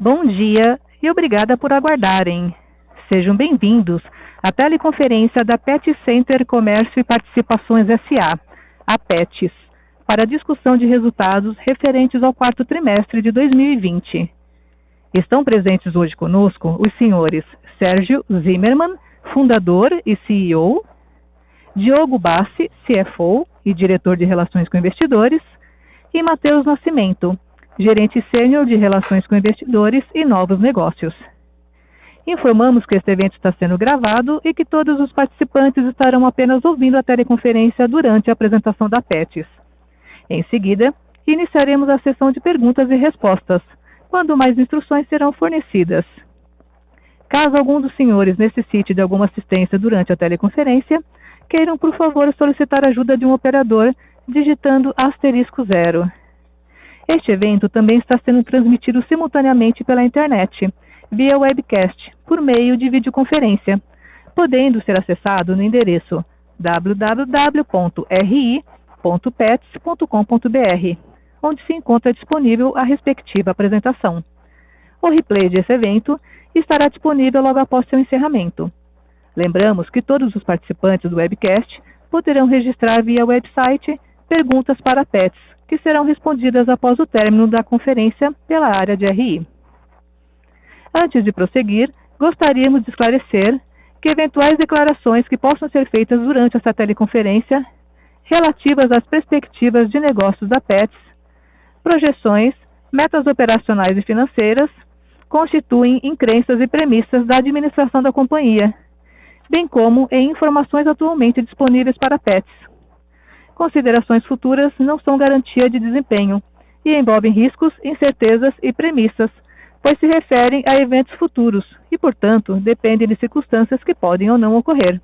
Bom dia e obrigada por aguardarem. Sejam bem-vindos à teleconferência da Pet Center Comércio e Participações S.A., a PETS, para a discussão de resultados referentes ao quarto trimestre de 2020. Estão presentes hoje conosco os senhores Sérgio Zimmermann, fundador e CEO, Diogo Bassi, CFO e diretor de Relações com Investidores, e Matheus Nascimento, gerente sênior de Relações com Investidores e Novos Negócios. Informamos que este evento está sendo gravado e que todos os participantes estarão apenas ouvindo a teleconferência durante a apresentação da PETS. Em seguida, iniciaremos a sessão de perguntas e respostas, quando mais instruções serão fornecidas. Caso algum dos senhores necessite de alguma assistência durante a teleconferência, queiram, por favor, solicitar a ajuda de um operador digitando *0. Este evento também está sendo transmitido simultaneamente pela internet, via webcast, por meio de videoconferência, podendo ser acessado no endereço www.ri.pets.com.br, onde se encontra disponível a respectiva apresentação. O replay desse evento estará disponível logo após seu encerramento. Lembramos que todos os participantes do webcast poderão registrar via website perguntas para a PETS, que serão respondidas após o término da conferência pela área de RI. Antes de prosseguir, gostaríamos de esclarecer que eventuais declarações que possam ser feitas durante esta teleconferência relativas às perspectivas de negócios da PETS, projeções, metas operacionais e financeiras, constituem em crenças e premissas da administração da companhia, bem como em informações atualmente disponíveis para a PETS. Considerações futuras não são garantia de desempenho e envolvem riscos, incertezas e premissas, pois se referem a eventos futuros e, portanto, dependem de circunstâncias que podem ou não ocorrer.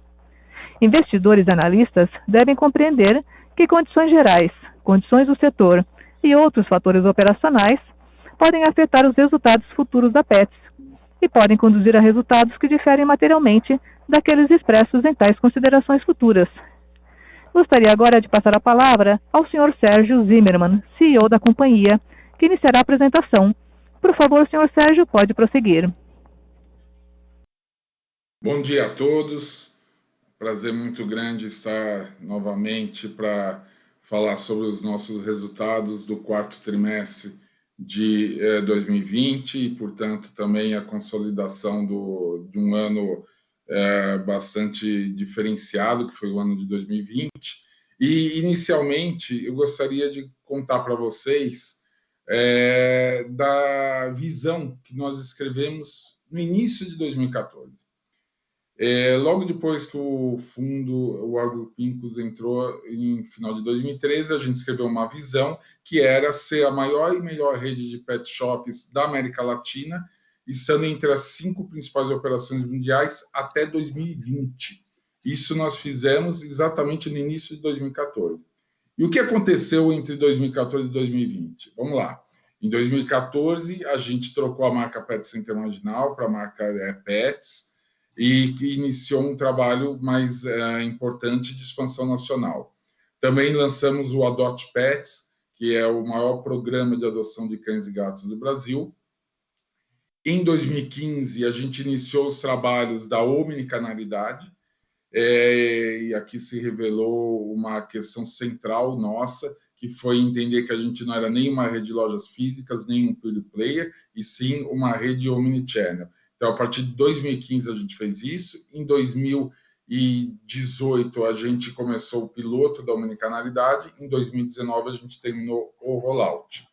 Investidores e analistas devem compreender que condições gerais, condições do setor e outros fatores operacionais podem afetar os resultados futuros da PETS e podem conduzir a resultados que diferem materialmente daqueles expressos em tais considerações futuras. Gostaria agora de passar a palavra ao Sr. Sérgio Zimmermann, CEO da companhia, que iniciará a apresentação. Por favor, Sr. Sérgio, pode prosseguir. Bom dia a todos. Prazer muito grande estar novamente para falar sobre os nossos resultados do quarto trimestre de 2020 e, portanto, também a consolidação de um ano bastante diferenciado, que foi o ano de 2020. E, inicialmente, eu gostaria de contar para vocês da visão que nós escrevemos no início de 2014. Logo depois que o fundo, o Agropincus, entrou em final de 2013, a gente escreveu uma visão que era ser a maior e melhor rede de pet shops da América Latina, estando entre as 5 principais operações mundiais até 2020. Isso nós fizemos exatamente no início de 2014. E o que aconteceu entre 2014 e 2020? Vamos lá. Em 2014, a gente trocou a marca Pet Center Marginal para a marca Pets e iniciou um trabalho mais importante de expansão nacional. Também lançamos o Adote Pets, que é o maior programa de adoção de cães e gatos do Brasil. Em 2015, a gente iniciou os trabalhos da omnicanalidade, e aqui se revelou uma questão central nossa, que foi entender que a gente não era nem uma rede de lojas físicas, nem um pure player, e sim uma rede omnichannel. Então, a partir de 2015, a gente fez isso. Em 2018, a gente começou o piloto da omnicanalidade. Em 2019, a gente terminou o rollout.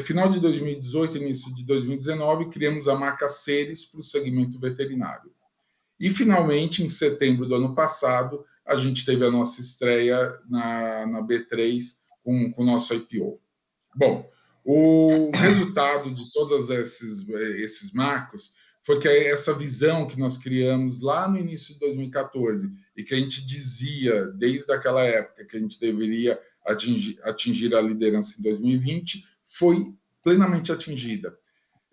Final de 2018, início de 2019, criamos a marca Seres para o segmento veterinário. E, finalmente, em setembro do ano passado, a gente teve a nossa estreia na B3 com o nosso IPO. Bom, o resultado de todos esses marcos foi que essa visão que nós criamos lá no início de 2014 e que a gente dizia desde aquela época que a gente deveria atingir a liderança em 2020 foi plenamente atingida.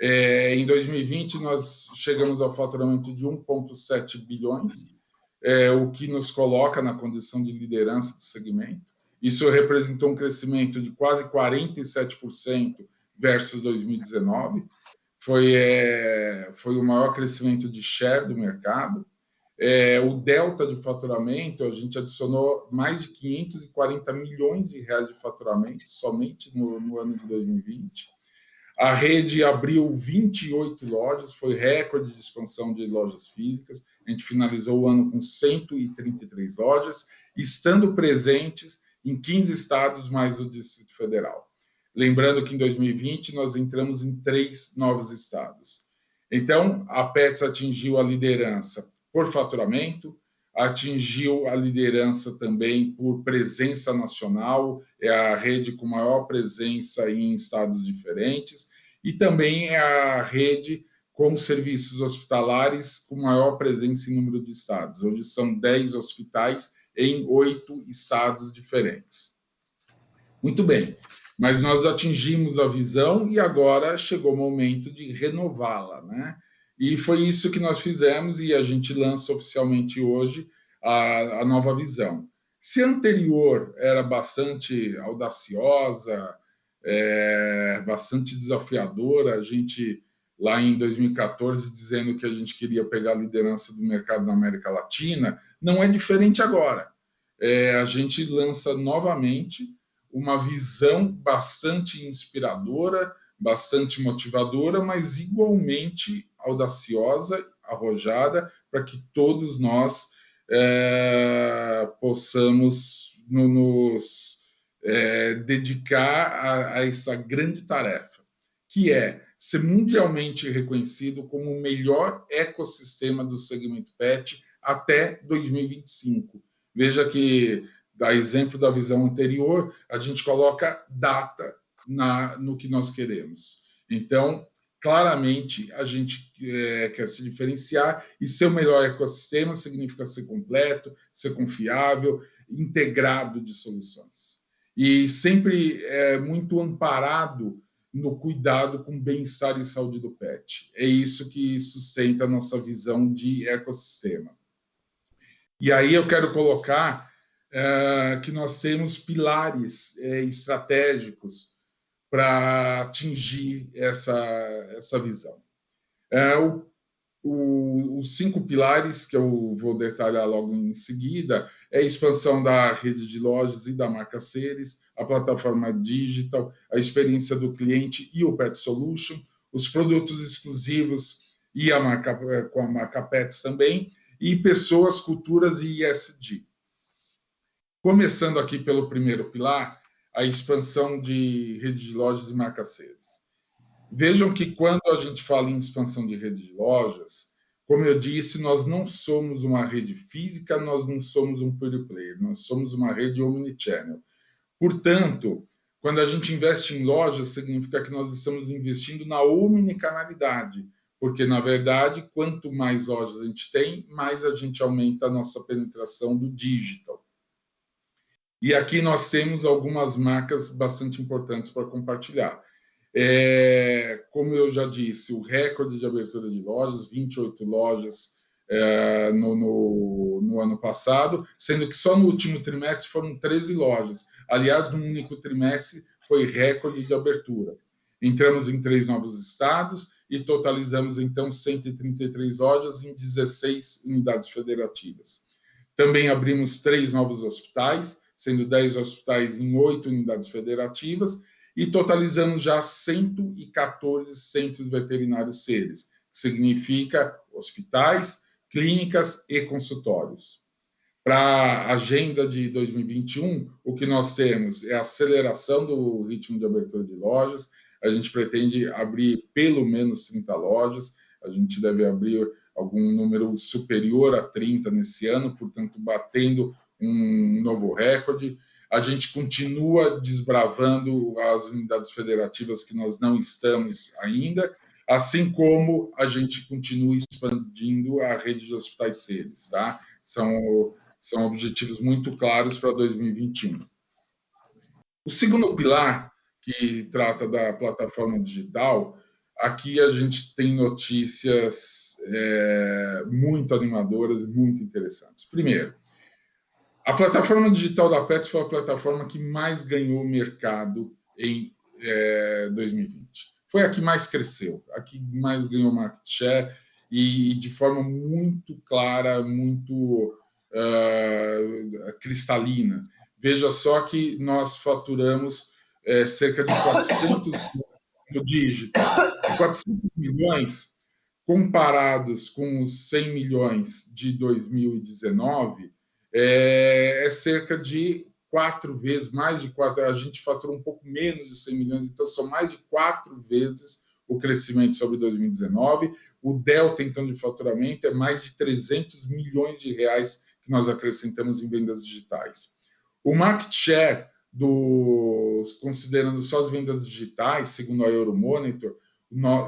Em 2020, nós chegamos ao faturamento de 1,7 bilhões, o que nos coloca na condição de liderança do segmento. Isso representou um crescimento de quase 47% versus 2019. foi o maior crescimento de share do mercado. O delta de faturamento, a gente adicionou mais de 540 milhões de reais de faturamento somente no ano de 2020. A rede abriu 28 lojas, foi recorde de expansão de lojas físicas. A gente finalizou o ano com 133 lojas, estando presentes em 15 estados mais o Distrito Federal. Lembrando que em 2020 nós entramos em 3 novos estados. Então, a Petz atingiu a liderança por faturamento, atingiu a liderança também por presença nacional, é a rede com maior presença em estados diferentes, e também é a rede com serviços hospitalares com maior presença em número de estados. Hoje são 10 hospitais em 8 estados diferentes. Muito bem, mas nós atingimos a visão e agora chegou o momento de renová-la, né? E foi isso que nós fizemos e a gente lança oficialmente hoje a nova visão. Se a anterior era bastante audaciosa, bastante desafiadora, a gente, lá em 2014, dizendo que a gente queria pegar a liderança do mercado na América Latina, não é diferente agora. A gente lança novamente uma visão bastante inspiradora, bastante motivadora, mas igualmente audaciosa, arrojada, para que todos nós possamos nos dedicar a essa grande tarefa, que é ser mundialmente reconhecido como o melhor ecossistema do segmento PET até 2025. Veja que, a exemplo da visão anterior, a gente coloca data no que nós queremos. Então, claramente, a gente quer se diferenciar e ser o melhor ecossistema significa ser completo, ser confiável, integrado de soluções. E sempre muito amparado no cuidado com o bem-estar e saúde do pet. É isso que sustenta a nossa visão de ecossistema. E aí eu quero colocar que nós temos pilares estratégicos para atingir essa visão. Os 5 pilares, que eu vou detalhar logo em seguida, é a expansão da rede de lojas e da marca Seres, a plataforma digital, a experiência do cliente e o Pet Solution, os produtos exclusivos e com a marca Pets também, e pessoas, culturas e ESG. Começando aqui pelo primeiro pilar, a expansão de rede de lojas e marca Seres. Vejam que quando a gente fala em expansão de rede de lojas, como eu disse, nós não somos uma rede física, nós não somos um pure player, nós somos uma rede omnichannel. Portanto, quando a gente investe em lojas, significa que nós estamos investindo na omnicanalidade, porque, na verdade, quanto mais lojas a gente tem, mais a gente aumenta a nossa penetração do digital. E aqui nós temos algumas marcas bastante importantes para compartilhar. Como eu já disse, o recorde de abertura de lojas, 28 lojas no ano passado, sendo que só no último trimestre foram 13 lojas. Aliás, no único trimestre foi recorde de abertura. Entramos em 3 novos estados e totalizamos, então, 133 lojas em 16 unidades federativas. Também abrimos 3 novos hospitais, sendo 10 hospitais em 8 unidades federativas, e totalizamos já 114 centros veterinários Seres, que significa hospitais, clínicas e consultórios. Para a agenda de 2021, o que nós temos é a aceleração do ritmo de abertura de lojas. A gente pretende abrir pelo menos 30 lojas, a gente deve abrir algum número superior a 30 nesse ano, portanto, batendo um novo recorde. A gente continua desbravando as unidades federativas que nós não estamos ainda, assim como a gente continua expandindo a rede de hospitais Seres, tá? São objetivos muito claros para 2021. O segundo pilar, que trata da plataforma digital, aqui a gente tem notícias muito animadoras e muito interessantes. Primeiro, a plataforma digital da Petz foi a plataforma que mais ganhou mercado em 2020. foi a que mais cresceu, a que mais ganhou market share e de forma muito clara, muito cristalina. Veja só que nós faturamos cerca de 400 no digital, 400 milhões comparados com os 100 milhões de 2019, é cerca de 4 vezes, mais de 4, a gente faturou um pouco menos de 100 milhões, então são mais de 4 vezes o crescimento sobre 2019. O delta, então, de faturamento é mais de 300 milhões de reais que nós acrescentamos em vendas digitais. O market share, considerando só as vendas digitais, segundo a Euromonitor,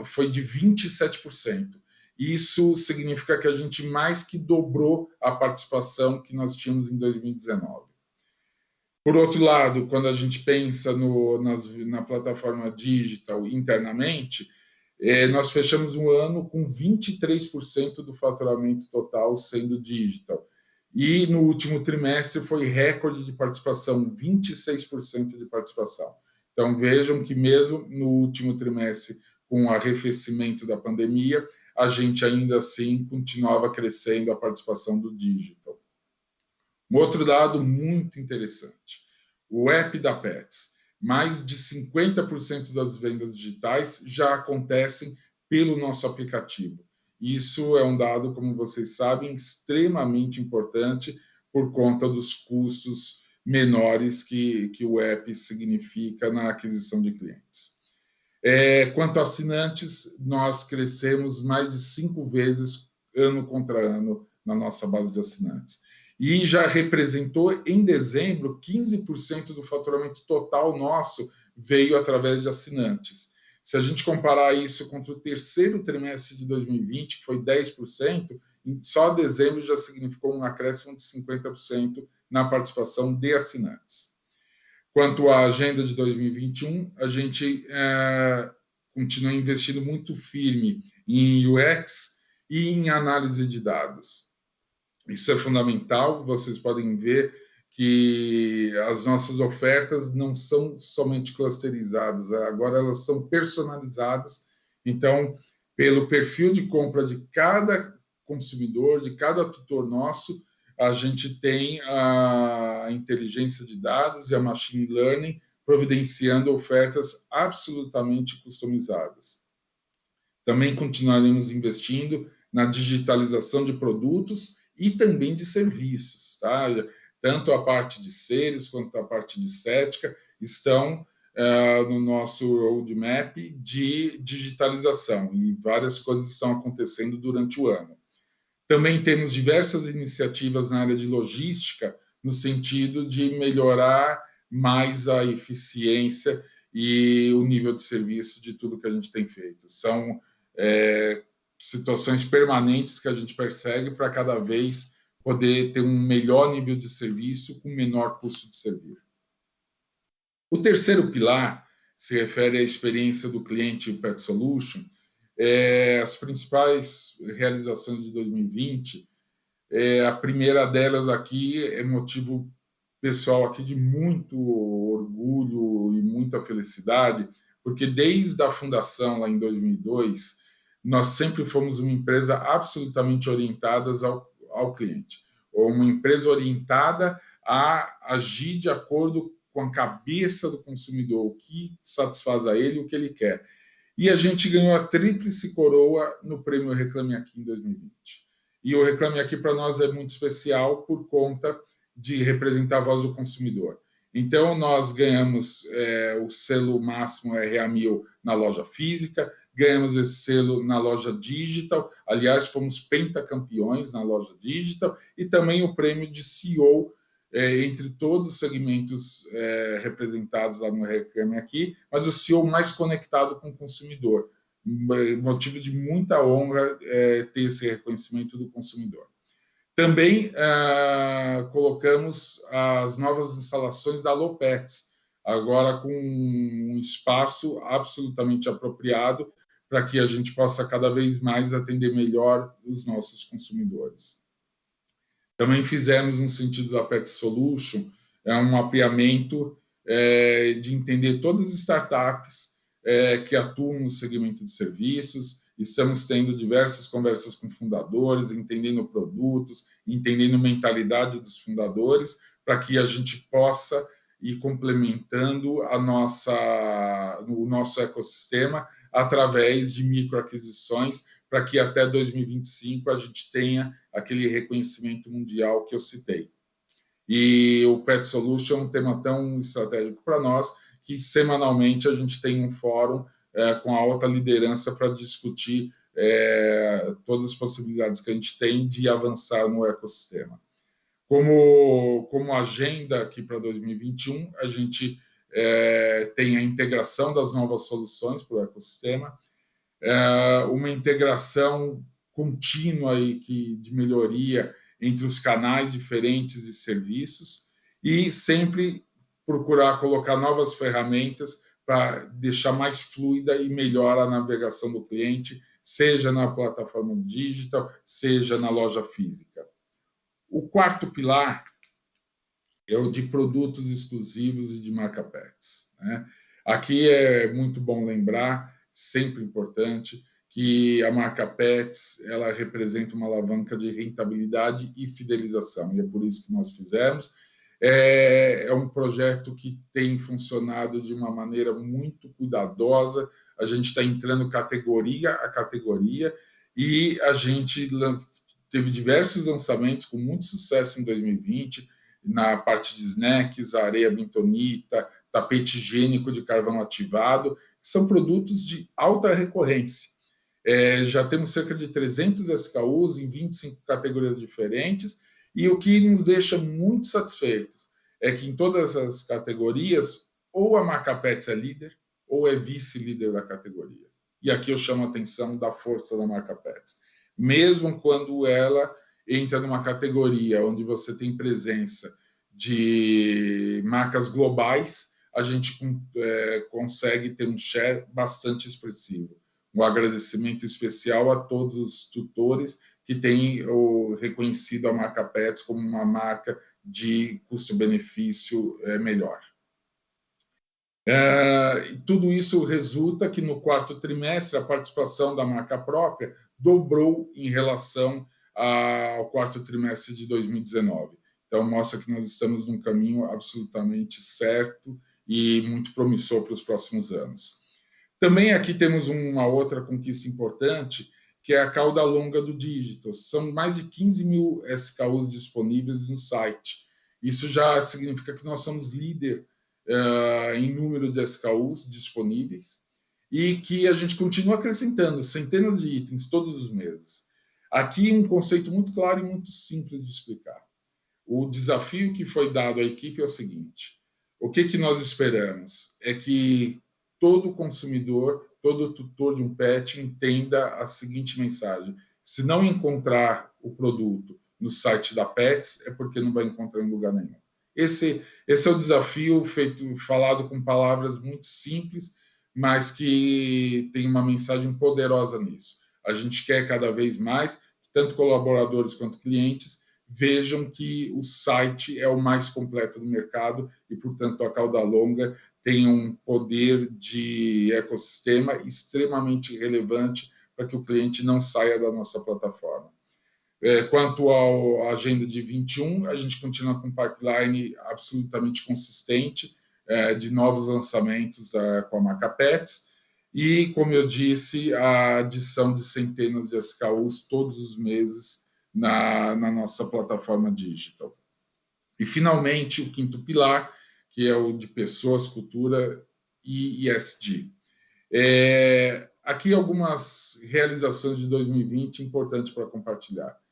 foi de 27%. Isso significa que a gente mais que dobrou a participação que nós tínhamos em 2019. Por outro lado, quando a gente pensa na plataforma digital internamente, nós fechamos um ano com 23% do faturamento total sendo digital. E no último trimestre foi recorde de participação, 26% de participação. Então vejam que mesmo no último trimestre, com o arrefecimento da pandemia, a gente ainda assim continuava crescendo a participação do digital. Um outro dado muito interessante, o app da Petz. Mais de 50% das vendas digitais já acontecem pelo nosso aplicativo. Isso é um dado, como vocês sabem, extremamente importante por conta dos custos menores que o app significa na aquisição de clientes. Quanto a assinantes, nós crescemos mais de 5 vezes ano contra ano na nossa base de assinantes. E já representou, em dezembro, 15% do faturamento total nosso veio através de assinantes. Se a gente comparar isso contra o terceiro trimestre de 2020, que foi 10%, só dezembro já significou um acréscimo de 50% na participação de assinantes. Quanto à agenda de 2021, a gente continua investindo muito firme em UX e em análise de dados. Isso é fundamental, vocês podem ver que as nossas ofertas não são somente clusterizadas, agora elas são personalizadas. Então, pelo perfil de compra de cada consumidor, de cada tutor nosso, a gente tem a inteligência de dados e a machine learning providenciando ofertas absolutamente customizadas. Também continuaremos investindo na digitalização de produtos e também de serviços, tá? Tanto a parte de seres quanto a parte de estética estão no nosso roadmap de digitalização e várias coisas estão acontecendo durante o ano. Também temos diversas iniciativas na área de logística, no sentido de melhorar mais a eficiência e o nível de serviço de tudo que a gente tem feito. São situações permanentes que a gente persegue para cada vez poder ter um melhor nível de serviço com menor custo de servir. O terceiro pilar se refere à experiência do cliente Pet Solution. As principais realizações de 2020, a primeira delas aqui é motivo pessoal aqui de muito orgulho e muita felicidade, porque desde a fundação lá em 2002, nós sempre fomos uma empresa absolutamente orientada ao cliente, ou uma empresa orientada a agir de acordo com a cabeça do consumidor, o que satisfaz a ele, o que ele quer. E a gente ganhou a tríplice coroa no prêmio Reclame Aqui em 2020. E o Reclame Aqui para nós é muito especial por conta de representar a voz do consumidor. Então, nós ganhamos o selo máximo RA1000 na loja física, ganhamos esse selo na loja digital, aliás, fomos pentacampeões na loja digital, e também o prêmio de CEO entre todos os segmentos representados lá no Reclame Aqui, mas o CEO mais conectado com o consumidor. Motivo de muita honra ter esse reconhecimento do consumidor. Também colocamos as novas instalações da Lopets, agora com um espaço absolutamente apropriado para que a gente possa cada vez mais atender melhor os nossos consumidores. Também fizemos, no sentido da Pet Solution, um mapeamento de entender todas as startups que atuam no segmento de serviços. Estamos tendo diversas conversas com fundadores, entendendo produtos, entendendo mentalidade dos fundadores, para que a gente possa ir complementando o nosso ecossistema através de microaquisições, para que até 2025 a gente tenha aquele reconhecimento mundial que eu citei. E o Pet Solution é um tema tão estratégico para nós que semanalmente a gente tem um fórum com a alta liderança para discutir todas as possibilidades que a gente tem de avançar no ecossistema. Como agenda aqui para 2021, a gente tem a integração das novas soluções para o ecossistema, uma integração contínua de melhoria entre os canais diferentes de serviços e sempre procurar colocar novas ferramentas para deixar mais fluida e melhor a navegação do cliente, seja na plataforma digital, seja na loja física. O quarto pilar é o de produtos exclusivos e de marca Pets, né? Aqui é muito bom lembrar, sempre importante, que a marca Pets ela representa uma alavanca de rentabilidade e fidelização, e é por isso que nós fizemos. É um projeto que tem funcionado de uma maneira muito cuidadosa, a gente está entrando categoria a categoria, e a gente teve diversos lançamentos com muito sucesso em 2020, na parte de snacks, areia bentonita, tapete higiênico de carvão ativado, que são produtos de alta recorrência. Já temos cerca de 300 SKUs em 25 categorias diferentes, e o que nos deixa muito satisfeitos é que em todas as categorias, ou a marca Pets é líder, ou é vice-líder da categoria. E aqui eu chamo a atenção da força da marca Pets. Mesmo quando ela entra numa categoria onde você tem presença de marcas globais, a gente consegue ter um share bastante expressivo. Um agradecimento especial a todos os tutores que têm reconhecido a marca Pets como uma marca de custo-benefício melhor. Tudo isso resulta que no quarto trimestre a participação da marca própria dobrou em relação ao quarto trimestre de 2019. Então, mostra que nós estamos num caminho absolutamente certo e muito promissor para os próximos anos. Também aqui temos uma outra conquista importante, que é a cauda longa do digital. São mais de 15 mil SKUs disponíveis no site. Isso já significa que nós somos líder em número de SKUs disponíveis e que a gente continua acrescentando centenas de itens todos os meses. Aqui um conceito muito claro e muito simples de explicar. O desafio que foi dado à equipe é o seguinte: o que nós esperamos é que todo consumidor, todo tutor de um pet entenda a seguinte mensagem: se não encontrar o produto no site da Pets, é porque não vai encontrar em lugar nenhum. Esse é o desafio falado com palavras muito simples, mas que tem uma mensagem poderosa nisso. A gente quer cada vez mais que tanto colaboradores quanto clientes vejam que o site é o mais completo do mercado e, portanto, a cauda longa tem um poder de ecossistema extremamente relevante para que o cliente não saia da nossa plataforma. Quanto à agenda de 21, a gente continua com um pipeline absolutamente consistente de novos lançamentos com a marca Pets e, como eu disse, a adição de centenas de SKUs todos os meses na nossa plataforma digital. E, finalmente, o quinto pilar, que é o de pessoas, cultura e ESG. Aqui algumas realizações de 2020 importantes para compartilhar.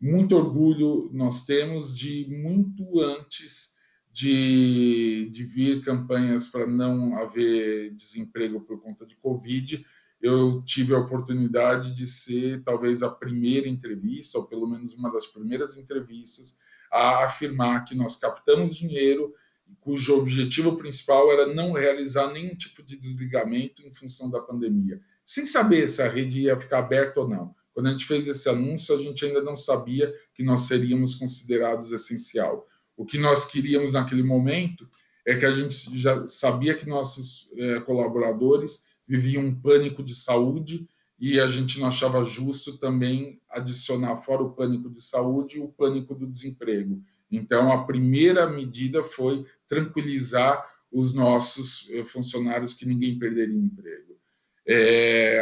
Muito orgulho nós temos de, muito antes de vir campanhas para não haver desemprego por conta de Covid, eu tive a oportunidade de ser talvez a primeira entrevista, ou pelo menos uma das primeiras entrevistas, a afirmar que nós captamos dinheiro cujo objetivo principal era não realizar nenhum tipo de desligamento em função da pandemia, sem saber se a rede ia ficar aberta ou não. Quando a gente fez esse anúncio, a gente ainda não sabia que nós seríamos considerados essencial. O que nós queríamos naquele momento é que a gente já sabia que nossos colaboradores viviam um pânico de saúde e a gente não achava justo também adicionar, fora o pânico de saúde, o pânico do desemprego. Então, a primeira medida foi tranquilizar os nossos funcionários que ninguém perderia emprego.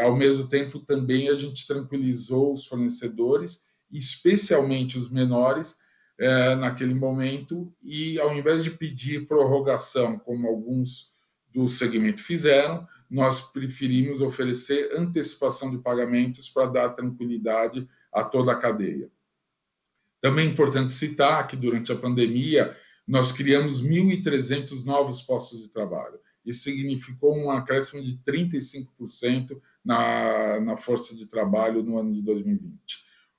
Ao mesmo tempo, também a gente tranquilizou os fornecedores, especialmente os menores, naquele momento, e ao invés de pedir prorrogação, como alguns do segmento fizeram, nós preferimos oferecer antecipação de pagamentos para dar tranquilidade a toda a cadeia. Também é importante citar que, durante a pandemia, nós criamos 1.300 novos postos de trabalho. Isso significou um acréscimo de 35% na força de trabalho no ano de 2020.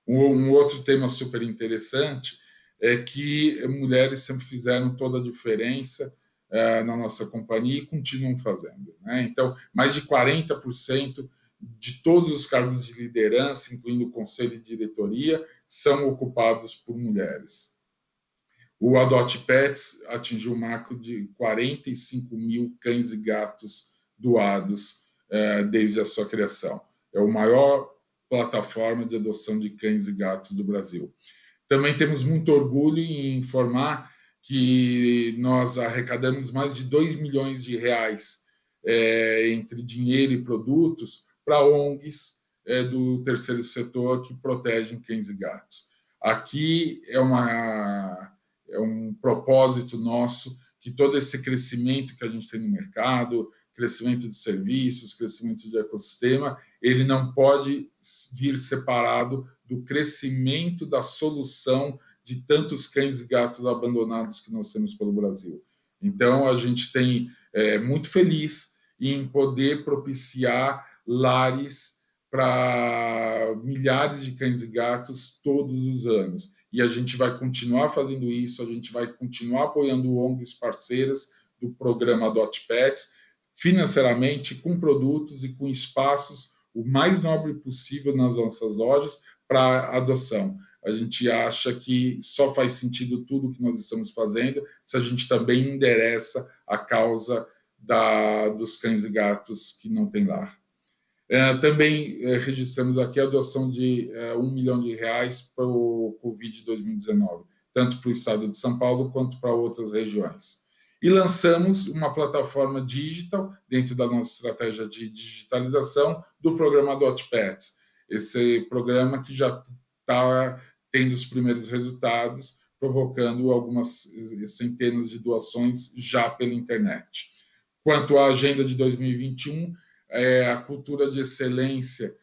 Um outro tema super interessante é que mulheres sempre fizeram toda a diferença na nossa companhia e continuam fazendo. Né? Então, mais de 40% de todos os cargos de liderança, incluindo o conselho de diretoria, são ocupados por mulheres. O Adote Pets atingiu o marco de 45 mil cães e gatos doados desde a sua criação. É a maior plataforma de adoção de cães e gatos do Brasil. Também temos muito orgulho em informar que nós arrecadamos mais de 2 milhões de reais entre dinheiro e produtos para ONGs do terceiro setor que protegem cães e gatos. Aqui é um propósito nosso que todo esse crescimento que a gente tem no mercado, crescimento de serviços, crescimento de ecossistema, ele não pode vir separado do crescimento da solução de tantos cães e gatos abandonados que nós temos pelo Brasil. Então, a gente tem muito feliz em poder propiciar lares para milhares de cães e gatos todos os anos. E a gente vai continuar fazendo isso, a gente vai continuar apoiando ONGs parceiras do programa Adote Pets, financeiramente, com produtos e com espaços o mais nobre possível nas nossas lojas para adoção. A gente acha que só faz sentido tudo que nós estamos fazendo se a gente também endereça a causa dos cães e gatos que não têm lar. Também registramos aqui a adoção de R$1 milhão para o Covid 2019, tanto para o estado de São Paulo quanto para outras regiões. E lançamos uma plataforma digital dentro da nossa estratégia de digitalização do programa Adote Pets. Esse programa que já está tendo os primeiros resultados, provocando algumas centenas de doações já pela internet. Quanto à agenda de 2021, a cultura de excelência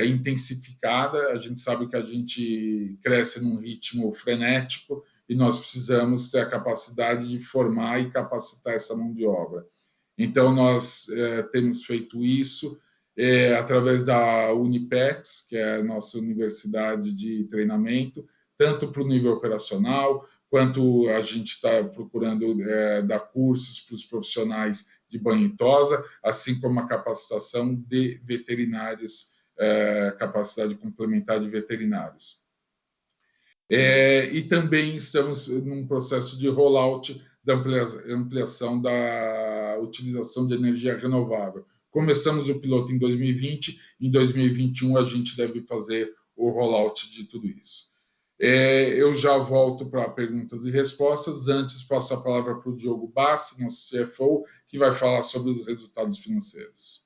intensificada. A gente sabe que a gente cresce num ritmo frenético e nós precisamos ter a capacidade de formar e capacitar essa mão de obra. Então, nós temos feito isso através da Unipets, que é a nossa universidade de treinamento, tanto para o nível operacional, quanto a gente está procurando dar cursos para os profissionais de banho e tosa, assim como a capacitação de veterinários, capacidade complementar de veterinários. E também estamos num processo de rollout da ampliação da utilização de energia renovável. Começamos o piloto em 2020, em 2021 a gente deve fazer o rollout de tudo isso. Eu já volto para perguntas e respostas. Antes, passo a palavra para o Diogo Bassi, nosso CFO, que vai falar sobre os resultados financeiros.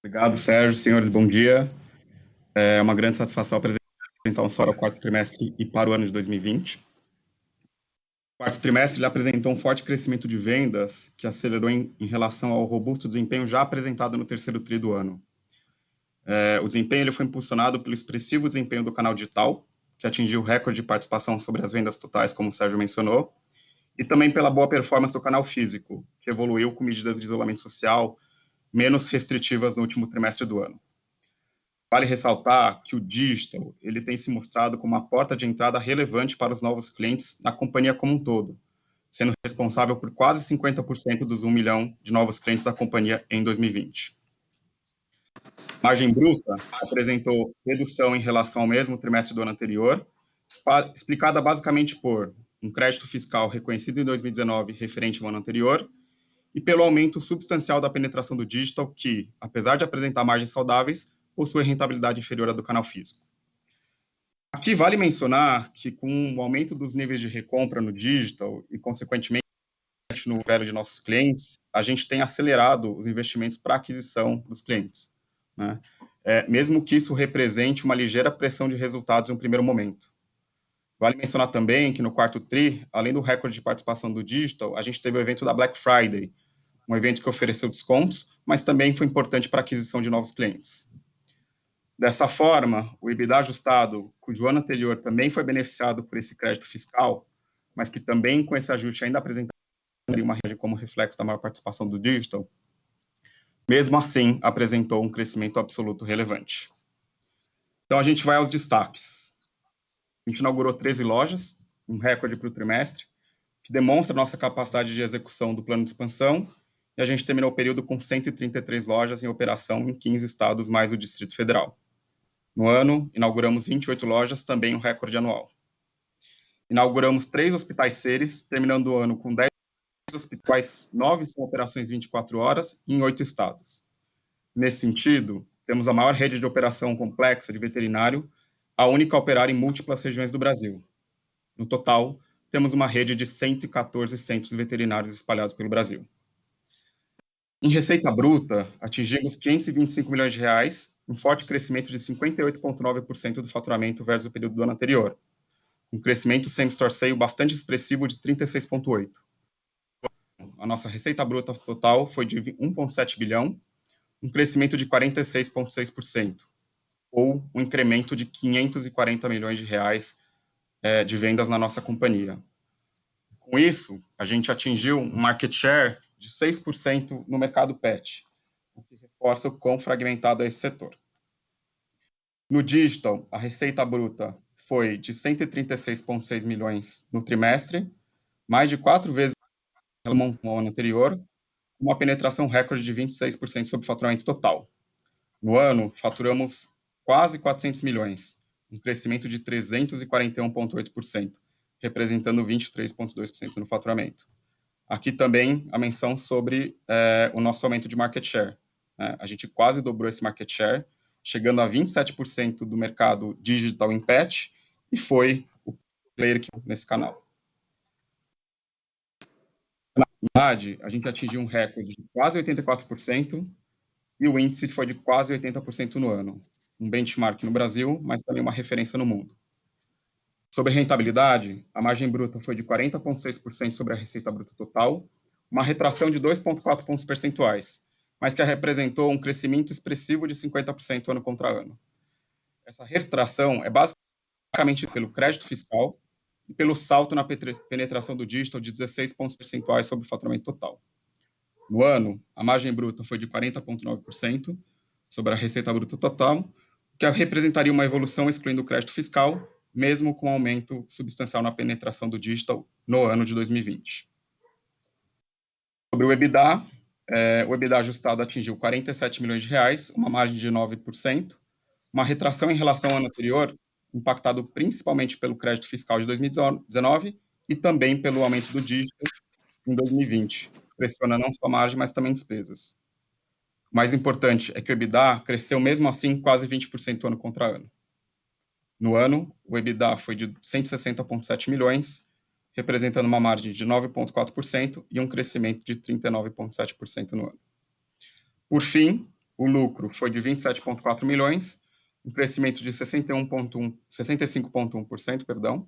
Obrigado, Sérgio. Senhores, bom dia. É uma grande satisfação apresentar o SORA ao quarto trimestre e para o ano de 2020. O quarto trimestre ele apresentou um forte crescimento de vendas que acelerou em relação ao robusto desempenho já apresentado no terceiro tri do ano. O desempenho ele foi impulsionado pelo expressivo desempenho do canal digital, que atingiu o recorde de participação sobre as vendas totais, como o Sérgio mencionou, e também pela boa performance do canal físico, que evoluiu com medidas de isolamento social menos restritivas no último trimestre do ano. Vale ressaltar que o digital ele tem se mostrado como uma porta de entrada relevante para os novos clientes na companhia como um todo, sendo responsável por quase 50% dos 1 milhão de novos clientes da companhia em 2020. Margem bruta apresentou redução em relação ao mesmo trimestre do ano anterior, explicada basicamente por um crédito fiscal reconhecido em 2019 referente ao ano anterior e pelo aumento substancial da penetração do digital que, apesar de apresentar margens saudáveis, possui rentabilidade inferior à do canal físico. Aqui vale mencionar que com o aumento dos níveis de recompra no digital e, consequentemente, no velho de nossos clientes, a gente tem acelerado os investimentos para aquisição dos clientes, né? Mesmo que isso represente uma ligeira pressão de resultados em um primeiro momento. Vale mencionar também que no quarto TRI, além do recorde de participação do digital, a gente teve o evento da Black Friday, um evento que ofereceu descontos, mas também foi importante para a aquisição de novos clientes. Dessa forma, o EBITDA ajustado, cujo ano anterior também foi beneficiado por esse crédito fiscal, mas que também com esse ajuste ainda apresenta uma margem como reflexo da maior participação do digital, mesmo assim apresentou um crescimento absoluto relevante. Então a gente vai aos destaques. A gente inaugurou 13 lojas, um recorde para o trimestre, que demonstra nossa capacidade de execução do plano de expansão, e a gente terminou o período com 133 lojas em operação em 15 estados mais o Distrito Federal. No ano, inauguramos 28 lojas, também um recorde anual. Inauguramos 3 hospitais Seres, terminando o ano com 10 hospitais, 9 são operações 24 horas em 8 estados. Nesse sentido, temos a maior rede de operação complexa de veterinário, a única a operar em múltiplas regiões do Brasil. No total, temos uma rede de 114 centros veterinários espalhados pelo Brasil. Em receita bruta, atingimos R$ 525 milhões, um forte crescimento de 58,9% do faturamento versus o período do ano anterior, um crescimento same-store sale bastante expressivo de 36,8%. A nossa receita bruta total foi de 1,7 bilhão, um crescimento de 46,6%, ou um incremento de 540 milhões de reais de vendas na nossa companhia. Com isso, a gente atingiu um market share de 6% no mercado pet, o que reforça o quão fragmentado é esse setor. No digital, a receita bruta foi de 136,6 milhões no trimestre, mais de 4 vezes no ano anterior, uma penetração recorde de 26% sobre o faturamento total. No ano, faturamos quase 400 milhões, um crescimento de 341,8%, representando 23,2% no faturamento. Aqui também a menção sobre o nosso aumento de market share. A gente quase dobrou esse market share, chegando a 27% do mercado digital em pet, e foi o player nesse canal. Na verdade, a gente atingiu um recorde de quase 84%, e o índice foi de quase 80% no ano. Um benchmark no Brasil, mas também uma referência no mundo. Sobre rentabilidade, a margem bruta foi de 40,6% sobre a receita bruta total, uma retração de 2,4 pontos percentuais, mas que representou um crescimento expressivo de 50% ano contra ano. Essa retração é basicamente pelo crédito fiscal e pelo salto na penetração do digital de 16 pontos percentuais sobre o faturamento total. No ano, a margem bruta foi de 40,9% sobre a receita bruta total, que representaria uma evolução excluindo o crédito fiscal, mesmo com um aumento substancial na penetração do digital no ano de 2020. Sobre o EBITDA ajustado atingiu 47 milhões de reais, uma margem de 9%, uma retração em relação ao ano anterior, impactado principalmente pelo crédito fiscal de 2019 e também pelo aumento do digital em 2020, pressionando não só a margem, mas também despesas. O mais importante é que o EBITDA cresceu mesmo assim quase 20% ano contra ano. No ano, o EBITDA foi de 160,7 milhões, representando uma margem de 9,4% e um crescimento de 39,7% no ano. Por fim, o lucro foi de 27,4 milhões, um crescimento de 65,1%,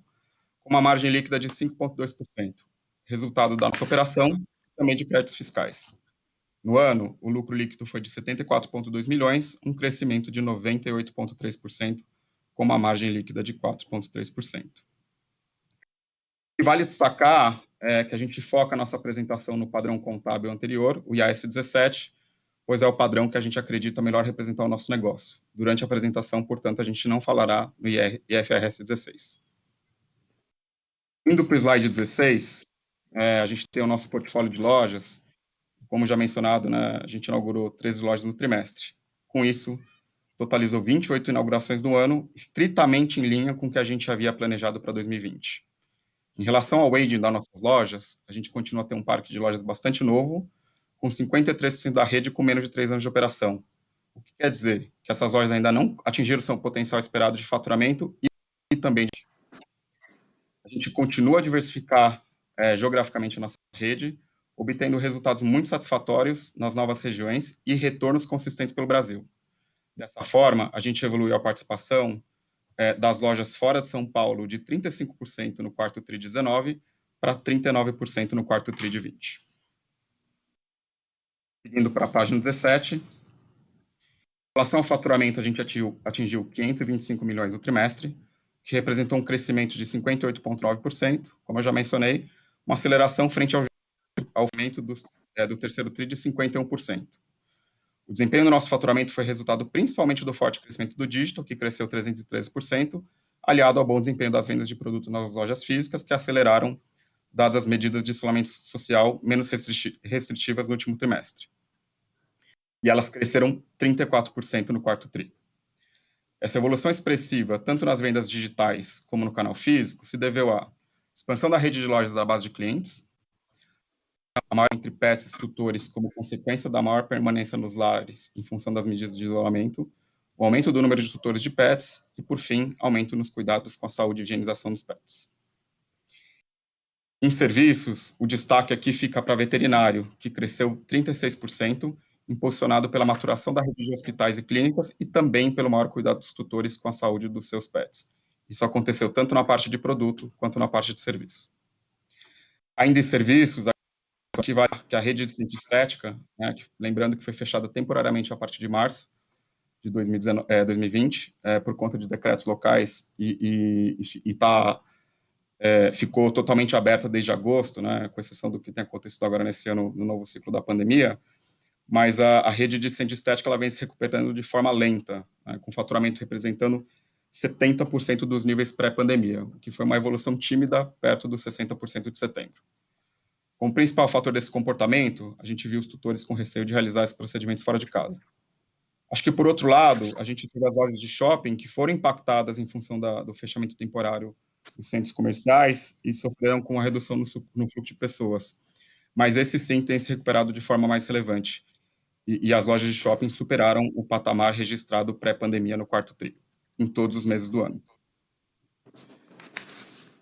com uma margem líquida de 5,2%, resultado da nossa operação e também de créditos fiscais. No ano, o lucro líquido foi de 74,2 milhões, um crescimento de 98,3%, com uma margem líquida de 4,3%. E vale destacar que a gente foca a nossa apresentação no padrão contábil anterior, o IAS 17, pois é o padrão que a gente acredita melhor representar o nosso negócio. Durante a apresentação, portanto, a gente não falará no IFRS 16. Indo para o slide 16, a gente tem o nosso portfólio de lojas. Como já mencionado, né, a gente inaugurou 13 lojas no trimestre. Com isso, totalizou 28 inaugurações no ano, estritamente em linha com o que a gente havia planejado para 2020. Em relação ao aging das nossas lojas, a gente continua a ter um parque de lojas bastante novo, com 53% da rede com menos de 3 anos de operação. O que quer dizer? Que essas lojas ainda não atingiram seu potencial esperado de faturamento e também a gente continua a diversificar geograficamente a nossa rede, obtendo resultados muito satisfatórios nas novas regiões e retornos consistentes pelo Brasil. Dessa forma, a gente evoluiu a participação das lojas fora de São Paulo de 35% no quarto TRI de 19 para 39% no quarto TRI de 20. Seguindo para a página 17, em relação ao faturamento, a gente atingiu 525 milhões no trimestre, que representou um crescimento de 58,9%, como eu já mencionei, uma aceleração frente ao aumento do terceiro TRI de 51%. O desempenho do nosso faturamento foi resultado principalmente do forte crescimento do digital, que cresceu 313%, aliado ao bom desempenho das vendas de produtos nas lojas físicas, que aceleraram, dadas as medidas de isolamento social menos restritivas no último trimestre. E elas cresceram 34% no quarto TRI. Essa evolução expressiva, tanto nas vendas digitais como no canal físico, se deveu à expansão da rede de lojas da base de clientes, a maior entre pets e tutores como consequência da maior permanência nos lares em função das medidas de isolamento, o aumento do número de tutores de pets e, por fim, aumento nos cuidados com a saúde e higienização dos pets. Em serviços, o destaque aqui fica para veterinário, que cresceu 36%, impulsionado pela maturação da rede de hospitais e clínicas e também pelo maior cuidado dos tutores com a saúde dos seus pets. Isso aconteceu tanto na parte de produto quanto na parte de serviço. Ainda em serviços, aqui vai que a rede de centro estética, né, lembrando que foi fechada temporariamente a partir de março de 2020, por conta de decretos locais e ficou totalmente aberta desde agosto, né, com exceção do que tem acontecido agora nesse ano, no novo ciclo da pandemia, mas a rede de centro estética ela vem se recuperando de forma lenta, né, com faturamento representando 70% dos níveis pré-pandemia, o que foi uma evolução tímida perto dos 60% de setembro. Como principal fator desse comportamento, a gente viu os tutores com receio de realizar esses procedimentos fora de casa. Acho que, por outro lado, a gente teve as lojas de shopping que foram impactadas em função do fechamento temporário dos centros comerciais e sofreram com a redução no fluxo de pessoas. Mas esses sim têm se recuperado de forma mais relevante. E as lojas de shopping superaram o patamar registrado pré-pandemia no quarto TRI, em todos os meses do ano.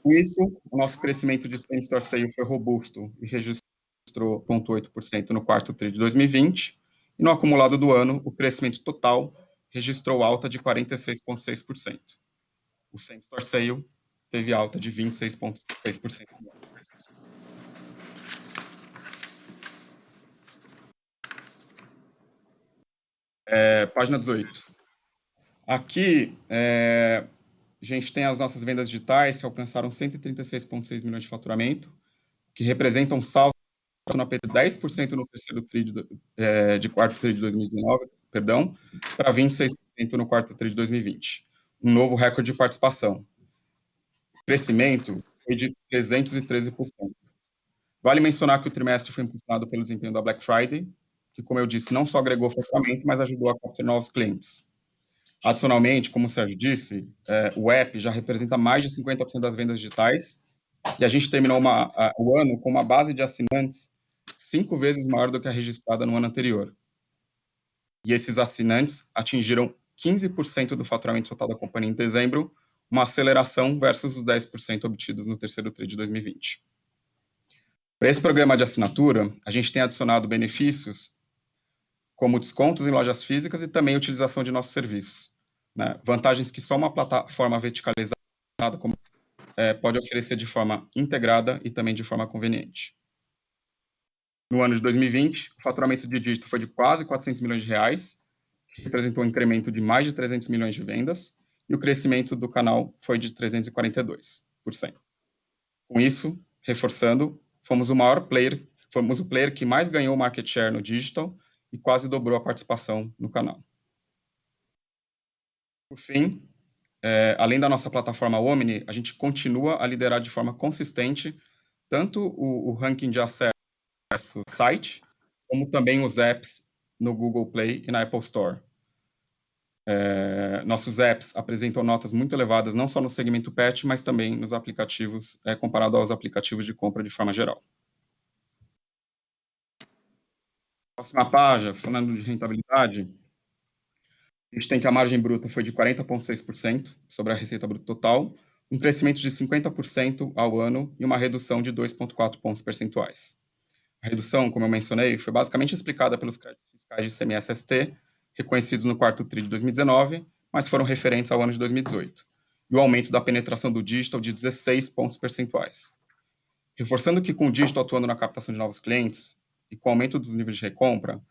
Com isso, o nosso crescimento de same-store sales foi robusto e registrou 0,8% no quarto TRI de 2020, e no acumulado do ano, o crescimento total registrou alta de 46,6%. O same-store sales teve alta de 26,6%. Página 18. Aqui, a gente tem as nossas vendas digitais que alcançaram 136,6 milhões de faturamento, que representam um salto na PT 10% no terceiro TRI de quarto TRI de 2019, para 26% no quarto TRI de 2020. Um novo recorde de participação. O crescimento foi de 313%. Vale mencionar que o trimestre foi impulsionado pelo desempenho da Black Friday, que, como eu disse, não só agregou faturamento, mas ajudou a captar novos clientes. Adicionalmente, como o Sérgio disse, o app já representa mais de 50% das vendas digitais e a gente terminou o ano com uma base de assinantes 5 vezes maior do que a registrada no ano anterior. E esses assinantes atingiram 15% do faturamento total da companhia em dezembro, uma aceleração versus os 10% obtidos no terceiro TRI de 2020. Para esse programa de assinatura, a gente tem adicionado benefícios como descontos em lojas físicas e também utilização de nossos serviços. Né? Vantagens que só uma plataforma verticalizada pode oferecer de forma integrada e também de forma conveniente. No ano de 2020, o faturamento de dígito foi de quase 400 milhões de reais, que representou um incremento de mais de 300 milhões de vendas, e o crescimento do canal foi de 342%. Com isso, reforçando, fomos o player que mais ganhou market share no digital e quase dobrou a participação no canal. Por fim, além da nossa plataforma Omni, a gente continua a liderar de forma consistente tanto o ranking de acesso ao site, como também os apps no Google Play e na Apple Store. Nossos apps apresentam notas muito elevadas, não só no segmento pet, mas também nos aplicativos, comparado aos aplicativos de compra de forma geral. Próxima página, falando de rentabilidade, a gente tem que a margem bruta foi de 40,6% sobre a receita bruta total, um crescimento de 50% ao ano e uma redução de 2,4 pontos percentuais. A redução, como eu mencionei, foi basicamente explicada pelos créditos fiscais de ICMS-ST, reconhecidos no quarto TRI de 2019, mas foram referentes ao ano de 2018, e o aumento da penetração do digital de 16 pontos percentuais. Reforçando que com o digital atuando na captação de novos clientes e com o aumento dos níveis de recompra,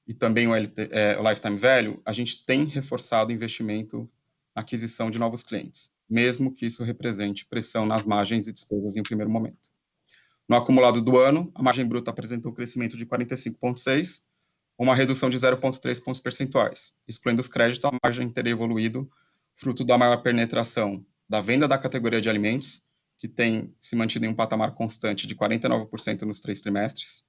e também o Lifetime Value, a gente tem reforçado o investimento na aquisição de novos clientes, mesmo que isso represente pressão nas margens e despesas em primeiro momento. No acumulado do ano, a margem bruta apresentou um crescimento de 45,6%, uma redução de 0,3 pontos percentuais. Excluindo os créditos, a margem teria evoluído, fruto da maior penetração da venda da categoria de alimentos, que tem se mantido em um patamar constante de 49% nos 3 trimestres,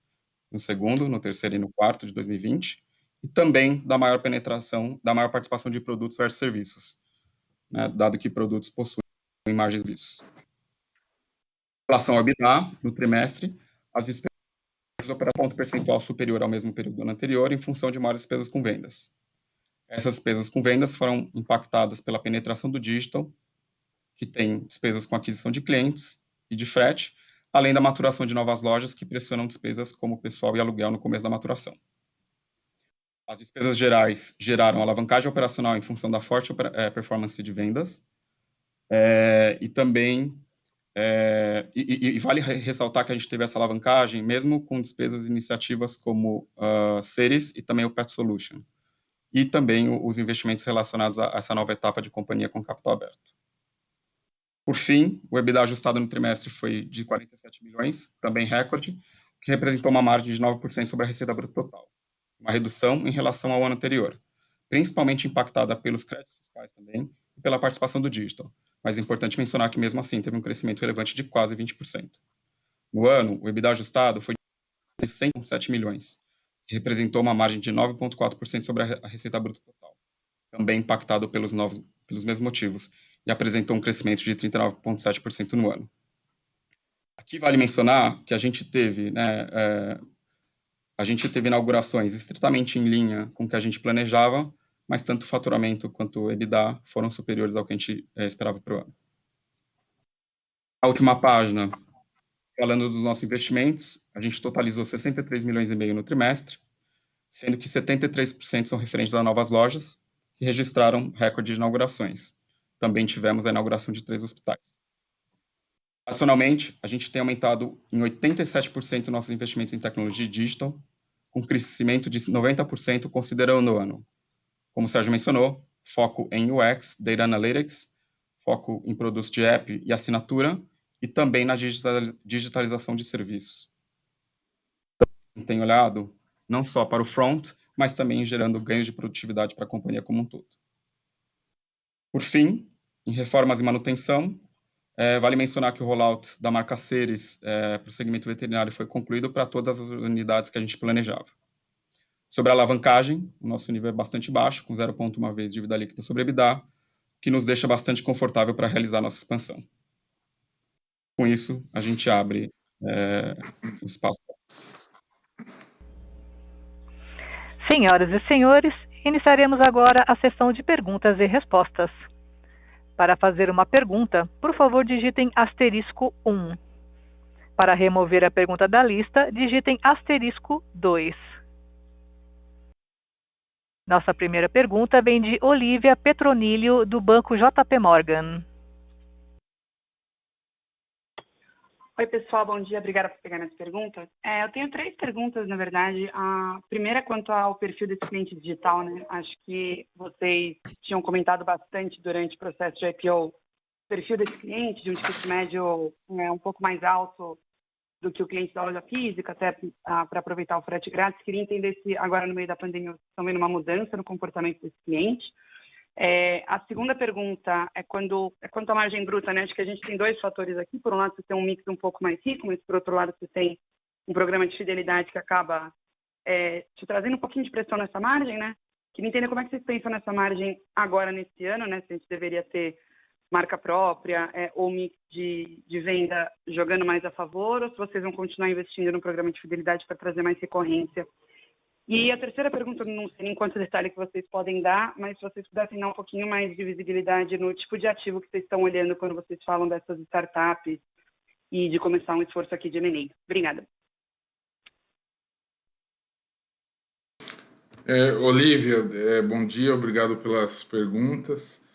no segundo, no terceiro e no quarto de 2020, e também da maior penetração, da maior participação de produtos versus serviços, né, dado que produtos possuem margens de serviços. Em relação ao EBITDA, no trimestre, as despesas operam ponto percentual superior ao mesmo período do ano anterior, em função de maiores despesas com vendas. Essas despesas com vendas foram impactadas pela penetração do digital, que tem despesas com aquisição de clientes e de frete, além da maturação de novas lojas, que pressionam despesas como pessoal e aluguel no começo da maturação. As despesas gerais geraram alavancagem operacional em função da forte performance de vendas, e também vale ressaltar que a gente teve essa alavancagem mesmo com despesas iniciativas como Ceres e também o Pet Solution, e também os investimentos relacionados a essa nova etapa de companhia com capital aberto. Por fim, o EBITDA ajustado no trimestre foi de 47 milhões, também recorde, que representou uma margem de 9% sobre a receita bruta total, uma redução em relação ao ano anterior, principalmente impactada pelos créditos fiscais também e pela participação do digital, mas é importante mencionar que mesmo assim teve um crescimento relevante de quase 20%. No ano, o EBITDA ajustado foi de 107 milhões, que representou uma margem de 9,4% sobre a receita bruta total, também impactado pelos mesmos motivos, e apresentou um crescimento de 39,7% no ano. Aqui vale mencionar que a gente teve inaugurações estritamente em linha com o que a gente planejava, mas tanto o faturamento quanto o EBITDA foram superiores ao que a gente esperava para o ano. A última página, falando dos nossos investimentos, a gente totalizou 63 milhões e meio no trimestre, sendo que 73% são referentes a novas lojas, que registraram recorde de inaugurações. Também tivemos a inauguração de 3 hospitais. Adicionalmente, a gente tem aumentado em 87% nossos investimentos em tecnologia digital, com crescimento de 90% considerando o ano. Como o Sérgio mencionou, foco em UX, Data Analytics, foco em produtos de app e assinatura, e também na digitalização de serviços. Tem olhado não só para o front, mas também gerando ganhos de produtividade para a companhia como um todo. Por fim, em reformas e manutenção, vale mencionar que o rollout da marca Ceres para o segmento veterinário foi concluído para todas as unidades que a gente planejava. Sobre a alavancagem, o nosso nível é bastante baixo, com 0,1 vezes dívida líquida sobre EBITDA, que nos deixa bastante confortável para realizar nossa expansão. Com isso, a gente abre o espaço. Senhoras e senhores, iniciaremos agora a sessão de perguntas e respostas. Para fazer uma pergunta, por favor, digitem *1. Para remover a pergunta da lista, digitem *2. Nossa primeira pergunta vem de Olívia Petronilho, do Banco JP Morgan. Oi, pessoal, bom dia. Obrigada por pegar minhas perguntas. Eu tenho 3 perguntas, na verdade. A primeira é quanto ao perfil desse cliente digital, né? Acho que vocês tinham comentado bastante durante o processo de IPO o perfil desse cliente, de um ticket médio um pouco mais alto do que o cliente da loja física, até para aproveitar o frete grátis. Queria entender se agora, no meio da pandemia, vocês estão vendo uma mudança no comportamento desse cliente. A segunda pergunta é quanto à margem bruta, né? Acho que a gente tem dois fatores aqui. Por um lado, você tem um mix um pouco mais rico, mas por outro lado, você tem um programa de fidelidade que acaba te trazendo um pouquinho de pressão nessa margem, né? Queria entender como é que vocês pensam nessa margem agora, nesse ano, né? Se a gente deveria ter marca própria ou mix de venda jogando mais a favor, ou se vocês vão continuar investindo no programa de fidelidade para trazer mais recorrência. E a terceira pergunta, não sei nem quanto detalhe que vocês podem dar, mas se vocês pudessem dar um pouquinho mais de visibilidade no tipo de ativo que vocês estão olhando quando vocês falam dessas startups e de começar um esforço aqui de M&A. Obrigada. Olívia, bom dia, obrigado pelas perguntas.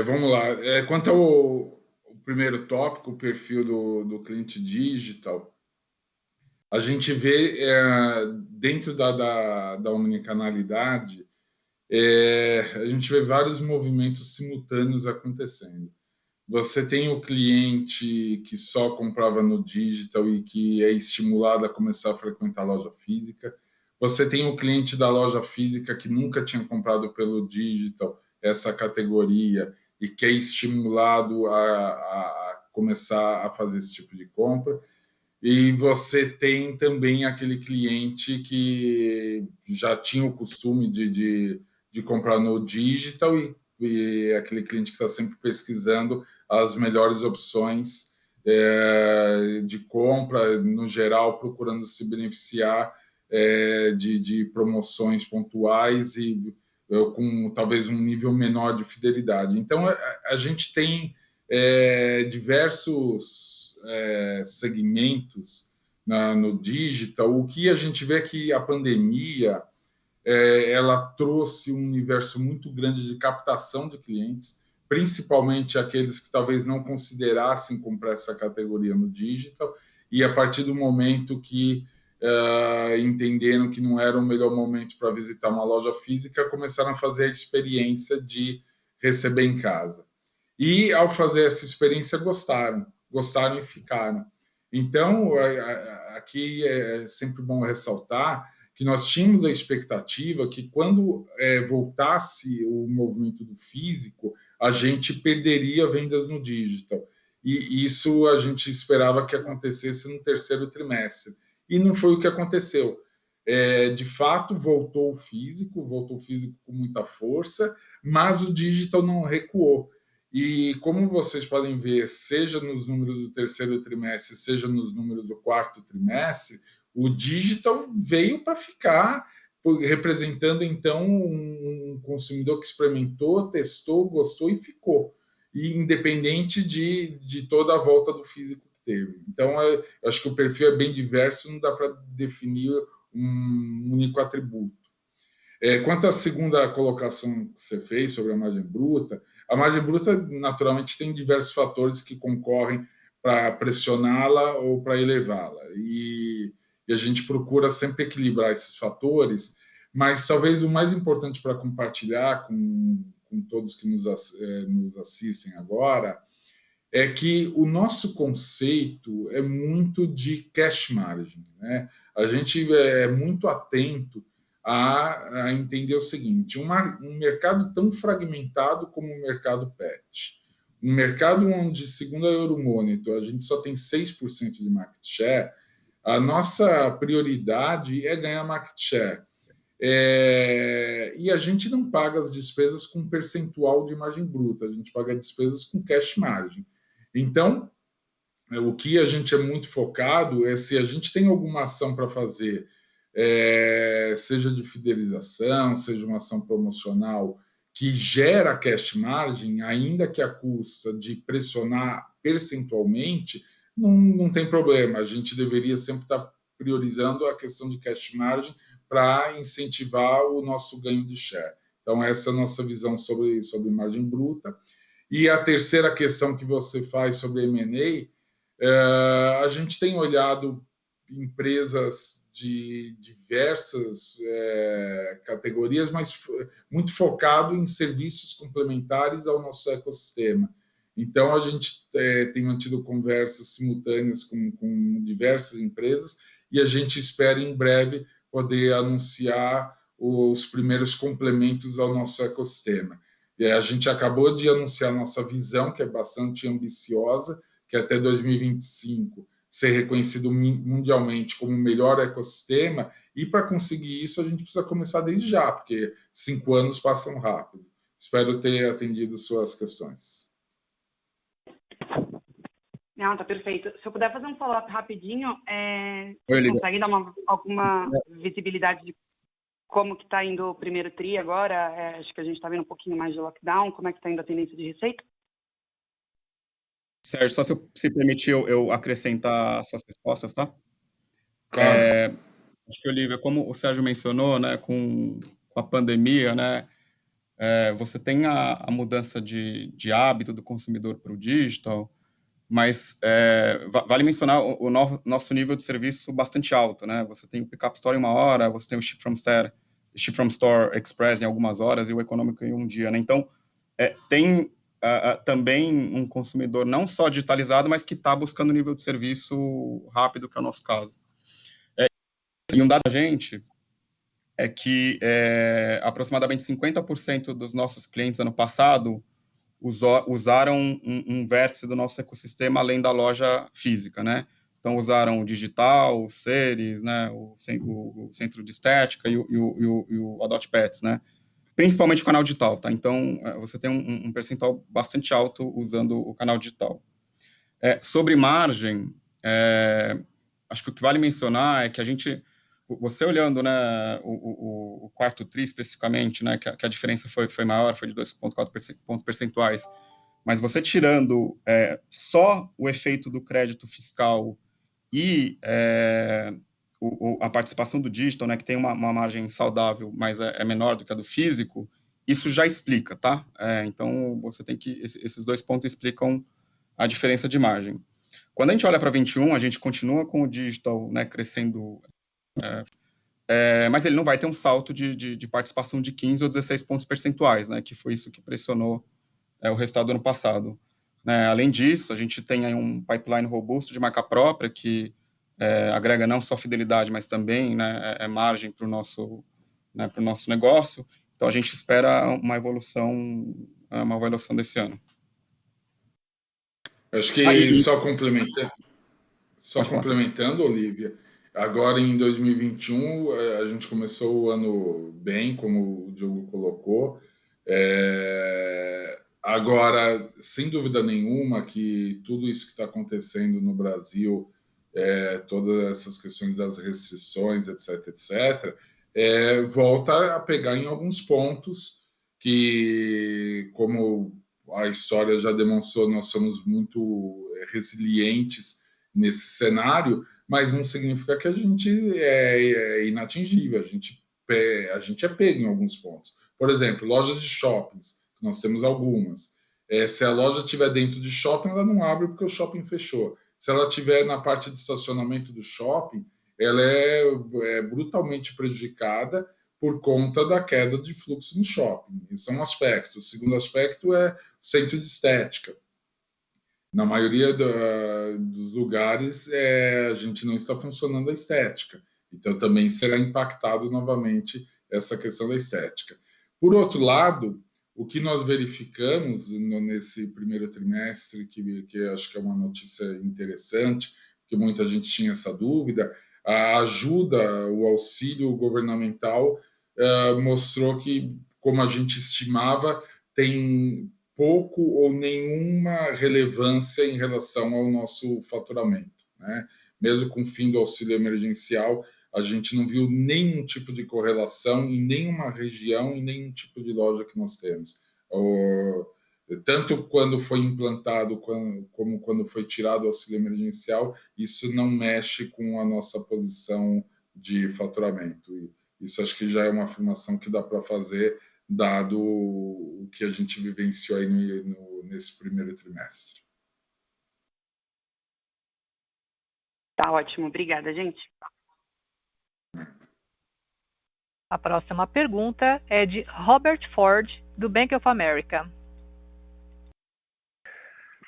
Vamos lá. Quanto ao primeiro tópico, o perfil do cliente digital, a gente vê dentro da omnicanalidade, a gente vê vários movimentos simultâneos acontecendo. Você tem o cliente que só comprava no digital e que é estimulado a começar a frequentar a loja física. Você tem o cliente da loja física que nunca tinha comprado pelo digital essa categoria e que é estimulado a começar a fazer esse tipo de compra. E você tem também aquele cliente que já tinha o costume de comprar no digital e aquele cliente que está sempre pesquisando as melhores opções de compra, no geral, procurando se beneficiar de promoções pontuais e com talvez um nível menor de fidelidade. Então, a gente tem diversos segmentos no digital. O que a gente vê é que a pandemia ela trouxe um universo muito grande de captação de clientes, principalmente aqueles que talvez não considerassem comprar essa categoria no digital, e a partir do momento que entenderam que não era o melhor momento para visitar uma loja física, começaram a fazer a experiência de receber em casa. E, ao fazer essa experiência, gostaram e ficaram. Então, aqui é sempre bom ressaltar que nós tínhamos a expectativa que, quando voltasse o movimento do físico, a gente perderia vendas no digital. E isso a gente esperava que acontecesse no terceiro trimestre. E não foi o que aconteceu. De fato, voltou o físico com muita força, mas o digital não recuou. E como vocês podem ver, seja nos números do terceiro trimestre, seja nos números do quarto trimestre, o digital veio para ficar, representando, então, um consumidor que experimentou, testou, gostou e ficou, e independente de toda a volta do físico que teve. Então, eu acho que o perfil é bem diverso, não dá para definir um único atributo. Quanto à segunda colocação que você fez sobre a margem bruta, naturalmente, tem diversos fatores que concorrem para pressioná-la ou para elevá-la. E a gente procura sempre equilibrar esses fatores, mas talvez o mais importante para compartilhar com todos que nos assistem agora é que o nosso conceito é muito de cash margin, né? A gente é muito atento a entender o seguinte: um mercado tão fragmentado como o mercado pet, um mercado onde, segundo a Euromonitor, a gente só tem 6% de market share, a nossa prioridade é ganhar market share. E a gente não paga as despesas com percentual de margem bruta, a gente paga despesas com cash margin. Então, o que a gente é muito focado é, se a gente tem alguma ação para fazer, seja de fidelização, seja uma ação promocional que gera cash margin, ainda que a custa de pressionar percentualmente, não tem problema. A gente deveria sempre estar priorizando a questão de cash margin para incentivar o nosso ganho de share. Então, essa é a nossa visão sobre margem bruta. E a terceira questão que você faz sobre M&A, a gente tem olhado empresas de diversas categorias, mas muito focado em serviços complementares ao nosso ecossistema. Então, a gente tem mantido conversas simultâneas com diversas empresas e a gente espera, em breve, poder anunciar os primeiros complementos ao nosso ecossistema. A gente acabou de anunciar nossa visão, que é bastante ambiciosa, que é até 2025 ser reconhecido mundialmente como o melhor ecossistema, e para conseguir isso a gente precisa começar desde já, porque 5 anos passam rápido. Espero ter atendido suas questões. Não, tá perfeito. Se eu puder fazer um follow-up rapidinho, Oi, você consegue dar alguma visibilidade de como que está indo o primeiro TRI agora? Acho que a gente está vendo um pouquinho mais de lockdown. Como é que está indo a tendência de receita? Sérgio, só se permitir eu acrescentar suas respostas, tá? Claro. Acho que, Olivia, como o Sérgio mencionou, né, com a pandemia, né, você tem a mudança de hábito do consumidor para o digital, mas vale mencionar o nosso nível de serviço bastante alto, né? Você tem o Pickup Store em 1 hora, você tem o Ship from Store Express em algumas horas e o econômico em 1 dia, né? Então, tem também um consumidor não só digitalizado, mas que está buscando nível de serviço rápido, que é o nosso caso. E um dado da gente é que aproximadamente 50% dos nossos clientes ano passado usaram um vértice do nosso ecossistema além da loja física, né? Então, usaram o digital, o Seres, né? o centro de estética e o Adopt Pets, né? Principalmente o canal digital, tá? Então, você tem um percentual bastante alto usando o canal digital. Sobre margem, acho que o que vale mencionar é que você olhando, né, o quarto TRI especificamente, né, que a diferença foi maior, foi de 2,4 pontos percentuais, mas você tirando só o efeito do crédito fiscal e a participação do digital, né, que tem uma margem saudável, mas é menor do que a do físico, isso já explica, tá? Então, você tem que... Esses 2 pontos explicam a diferença de margem. Quando a gente olha para 21, a gente continua com o digital, né, crescendo, mas ele não vai ter um salto de participação de 15 ou 16 pontos percentuais, né, que foi isso que pressionou o resultado do ano passado. Além disso, a gente tem aí um pipeline robusto de marca própria que agrega não só fidelidade, mas também, né, margem para o nosso negócio. Então, a gente espera uma evolução desse ano. Acho que só complementando, Olivia, agora em 2021 a gente começou o ano bem, como o Diogo colocou. Agora, sem dúvida nenhuma, que tudo isso que está acontecendo no Brasil, todas essas questões das restrições, etc., volta a pegar em alguns pontos que, como a história já demonstrou, nós somos muito resilientes nesse cenário, mas não significa que a gente é inatingível, a gente é pego em alguns pontos. Por exemplo, lojas de shoppings, nós temos algumas. Se a loja estiver dentro de shopping, ela não abre porque o shopping fechou. Se ela estiver na parte de estacionamento do shopping, ela é brutalmente prejudicada por conta da queda de fluxo no shopping. Esse é um aspecto. O segundo aspecto é centro de estética. Na maioria dos lugares, a gente não está funcionando a estética. Então, também será impactado novamente essa questão da estética. Por outro lado, o que nós verificamos nesse primeiro trimestre, que acho que é uma notícia interessante, porque muita gente tinha essa dúvida, a ajuda, o auxílio governamental mostrou que, como a gente estimava, tem pouco ou nenhuma relevância em relação ao nosso faturamento, né? Mesmo com o fim do auxílio emergencial, a gente não viu nenhum tipo de correlação em nenhuma região, em nenhum tipo de loja que nós temos. Tanto quando foi implantado como quando foi tirado o auxílio emergencial, isso não mexe com a nossa posição de faturamento. Isso acho que já é uma afirmação que dá para fazer, dado o que a gente vivenciou aí nesse primeiro trimestre. Tá ótimo, obrigada, gente. A próxima pergunta é de Robert Ford, do Bank of America.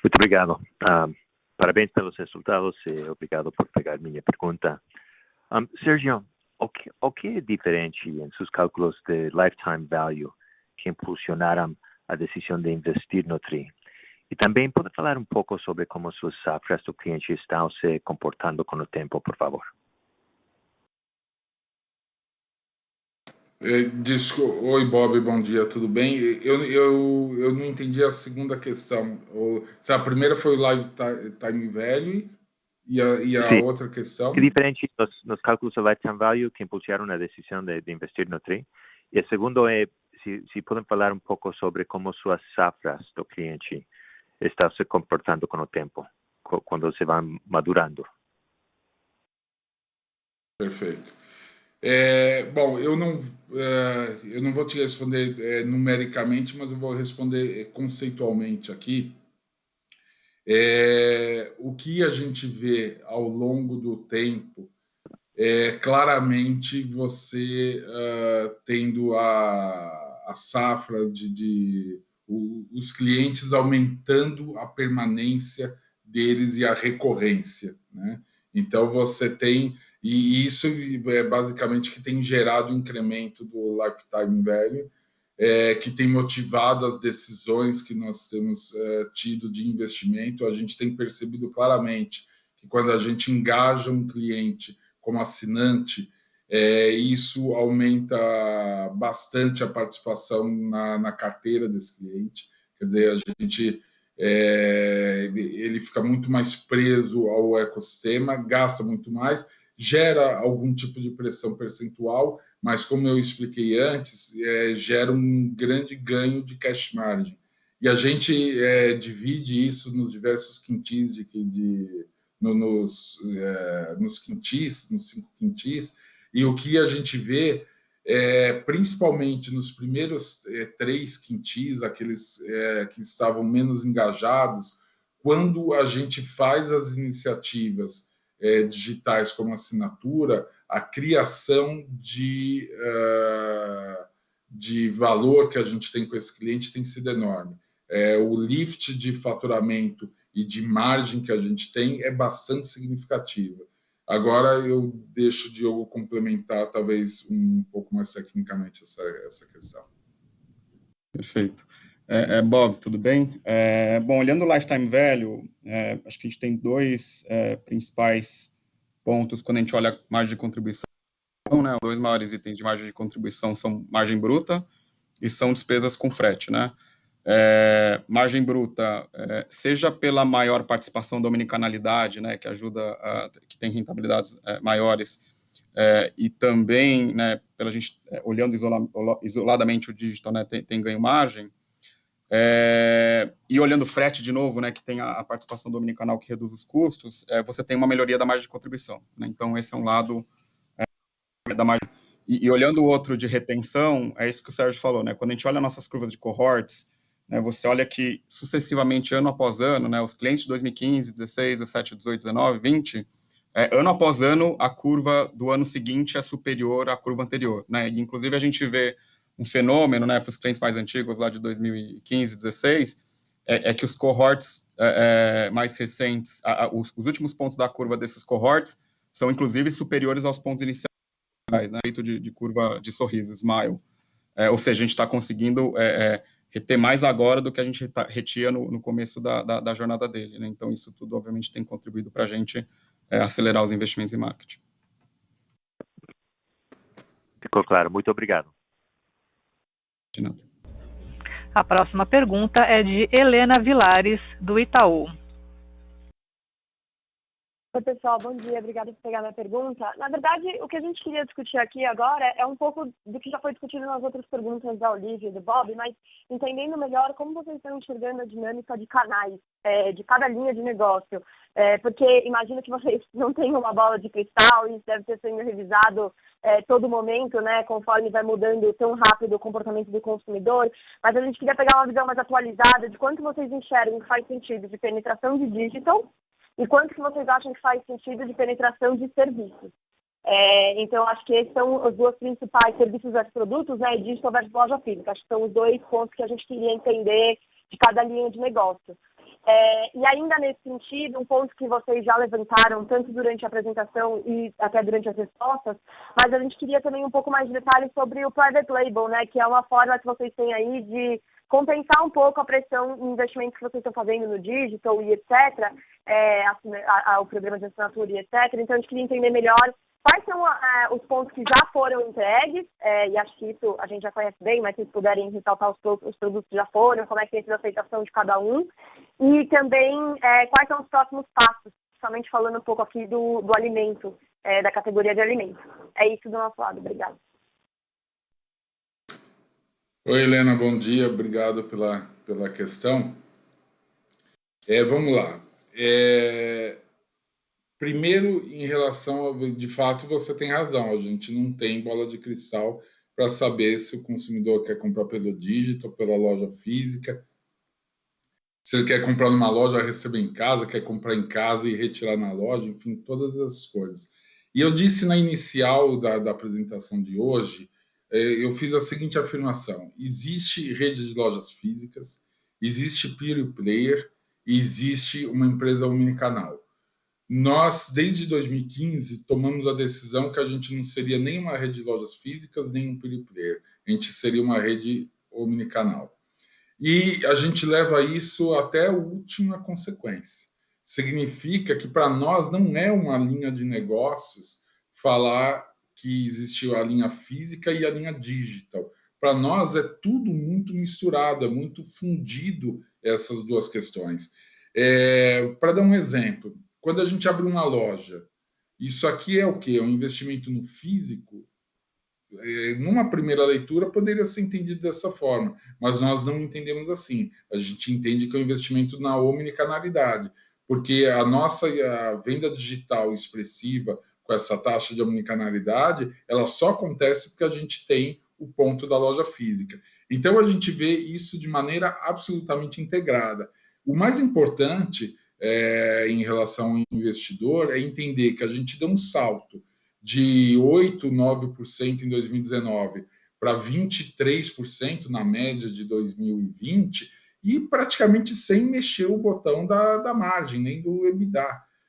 Muito obrigado. Parabéns pelos resultados e obrigado por pegar minha pergunta. Sérgio, o que é diferente em seus cálculos de lifetime value que impulsionaram a decisão de investir no TRI. E também pode falar um pouco sobre como suas safras do cliente estão se comportando com o tempo, por favor. Oi, Bob, bom dia, tudo bem? Eu não entendi a segunda questão. A primeira foi o Lifetime Value e a outra questão? Que diferente nos cálculos do Lifetime Value que impulsaram a decisão de investir no TRI. E a segunda é se podem falar um pouco sobre como suas safras do cliente estão se comportando com o tempo, quando se vão madurando. Perfeito. Bom, eu não vou te responder numericamente, mas eu vou responder conceitualmente aqui. O que a gente vê ao longo do tempo claramente você tendo a safra os clientes aumentando a permanência deles e a recorrência, né? Então você tem, e isso é basicamente que tem gerado o incremento do Lifetime Value, que tem motivado as decisões que nós temos tido de investimento. A gente tem percebido claramente que quando a gente engaja um cliente como assinante, isso aumenta bastante a participação na carteira desse cliente. Quer dizer, ele fica muito mais preso ao ecossistema, gasta muito mais, gera algum tipo de pressão percentual, mas como eu expliquei antes, gera um grande ganho de cash margin. E a gente divide isso nos diversos quintis nos quintis, nos 5 quintis, e o que a gente vê principalmente nos primeiros 3 quintis, aqueles que estavam menos engajados, quando a gente faz as iniciativas digitais como assinatura, a criação de valor que a gente tem com esse cliente tem sido enorme. O lift de faturamento e de margem que a gente tem é bastante significativa. Agora eu deixo o Diogo complementar, talvez um pouco mais tecnicamente, essa questão. Perfeito. Bob, tudo bem? Bom, olhando o Lifetime Value, acho que a gente tem 2 principais pontos quando a gente olha a margem de contribuição, né? Os 2 maiores itens de margem de contribuição são margem bruta e são despesas com frete, né? Margem bruta, seja pela maior participação da omnicanalidade, né, que ajuda, que tem rentabilidades maiores, e também, né, pela gente olhando isoladamente o digital, né, tem ganho margem, e olhando frete de novo, né, que tem a participação do omnicanal que reduz os custos, você tem uma melhoria da margem de contribuição, né? Então esse é um lado da margem. E olhando o outro de retenção, é isso que o Sérgio falou, né? Quando a gente olha nossas curvas de cohorts, né, você olha que sucessivamente, ano após ano, né, os clientes de 2015, 16, 17, 18, 19, 20, ano após ano, a curva do ano seguinte é superior à curva anterior, né? E, inclusive, a gente vê um fenômeno, né, para os clientes mais antigos, lá de 2015, 16, que os cohorts mais recentes, os últimos pontos da curva desses cohorts são, inclusive, superiores aos pontos iniciais, né, feito de curva de sorriso, smile. Ou seja, a gente está conseguindo reter mais agora do que a gente retia no começo da jornada dele, né? Então, isso tudo, obviamente, tem contribuído para a gente acelerar os investimentos em marketing. Ficou claro. Muito obrigado. De nada. A próxima pergunta é de Helena Vilares, do Itaú. Oi, pessoal, bom dia. Obrigada por pegar minha pergunta. Na verdade, o que a gente queria discutir aqui agora é um pouco do que já foi discutido nas outras perguntas da Olivia e do Bob, mas entendendo melhor como vocês estão enxergando a dinâmica de canais, de cada linha de negócio. Porque imagino que vocês não têm uma bola de cristal e isso deve ter sendo revisado todo momento, né, conforme vai mudando tão rápido o comportamento do consumidor. Mas a gente queria pegar uma visão mais atualizada de quanto vocês enxergam que faz sentido de penetração de digital e quanto que vocês acham que faz sentido de penetração de serviços. Então, acho que esses são os 2 principais, serviços versus produtos, né, e digital versus loja física. Acho que são os 2 pontos que a gente queria entender de cada linha de negócio. E ainda nesse sentido, um ponto que vocês já levantaram, tanto durante a apresentação e até durante as respostas, mas a gente queria também um pouco mais de detalhes sobre o private label, né, que é uma forma que vocês têm aí de compensar um pouco a pressão em investimentos que vocês estão fazendo no digital e etc., o programa de assinatura e etc. Então, a gente queria entender melhor quais são os pontos que já foram entregues, e acho que isso a gente já conhece bem, mas se vocês puderem ressaltar os produtos que já foram, como é que tem sido a aceitação de cada um, e também quais são os próximos passos, principalmente falando um pouco aqui do alimento, da categoria de alimentos. É isso do nosso lado, obrigada. Oi, Helena, bom dia, obrigado pela questão. Vamos lá. Primeiro, em relação de fato, você tem razão, a gente não tem bola de cristal para saber se o consumidor quer comprar pelo digital, pela loja física, se ele quer comprar numa loja, receber em casa, quer comprar em casa e retirar na loja, enfim, todas essas coisas. E eu disse na inicial da apresentação de hoje, eu fiz a seguinte afirmação: existe rede de lojas físicas, existe peer-to-player, existe uma empresa omnicanal. Nós, desde 2015, tomamos a decisão que a gente não seria nem uma rede de lojas físicas, nem um peer-to-player. A gente seria uma rede omnicanal. E a gente leva isso até a última consequência. Significa que, para nós, não é uma linha de negócios falar que existiu a linha física e a linha digital. Para nós, é tudo muito misturado, é muito fundido essas duas questões. Para dar um exemplo, quando a gente abre uma loja, isso aqui é o quê? É um investimento no físico? Numa primeira leitura, poderia ser entendido dessa forma, mas nós não entendemos assim. A gente entende que é um investimento na omnicanalidade, porque a nossa venda digital expressiva, com essa taxa de omnicanalidade, ela só acontece porque a gente tem o ponto da loja física. Então, a gente vê isso de maneira absolutamente integrada. O mais importante em relação ao investidor é entender que a gente deu um salto de 8%, 9% em 2019 para 23% na média de 2020 e praticamente sem mexer o botão da margem, nem do EBITDA.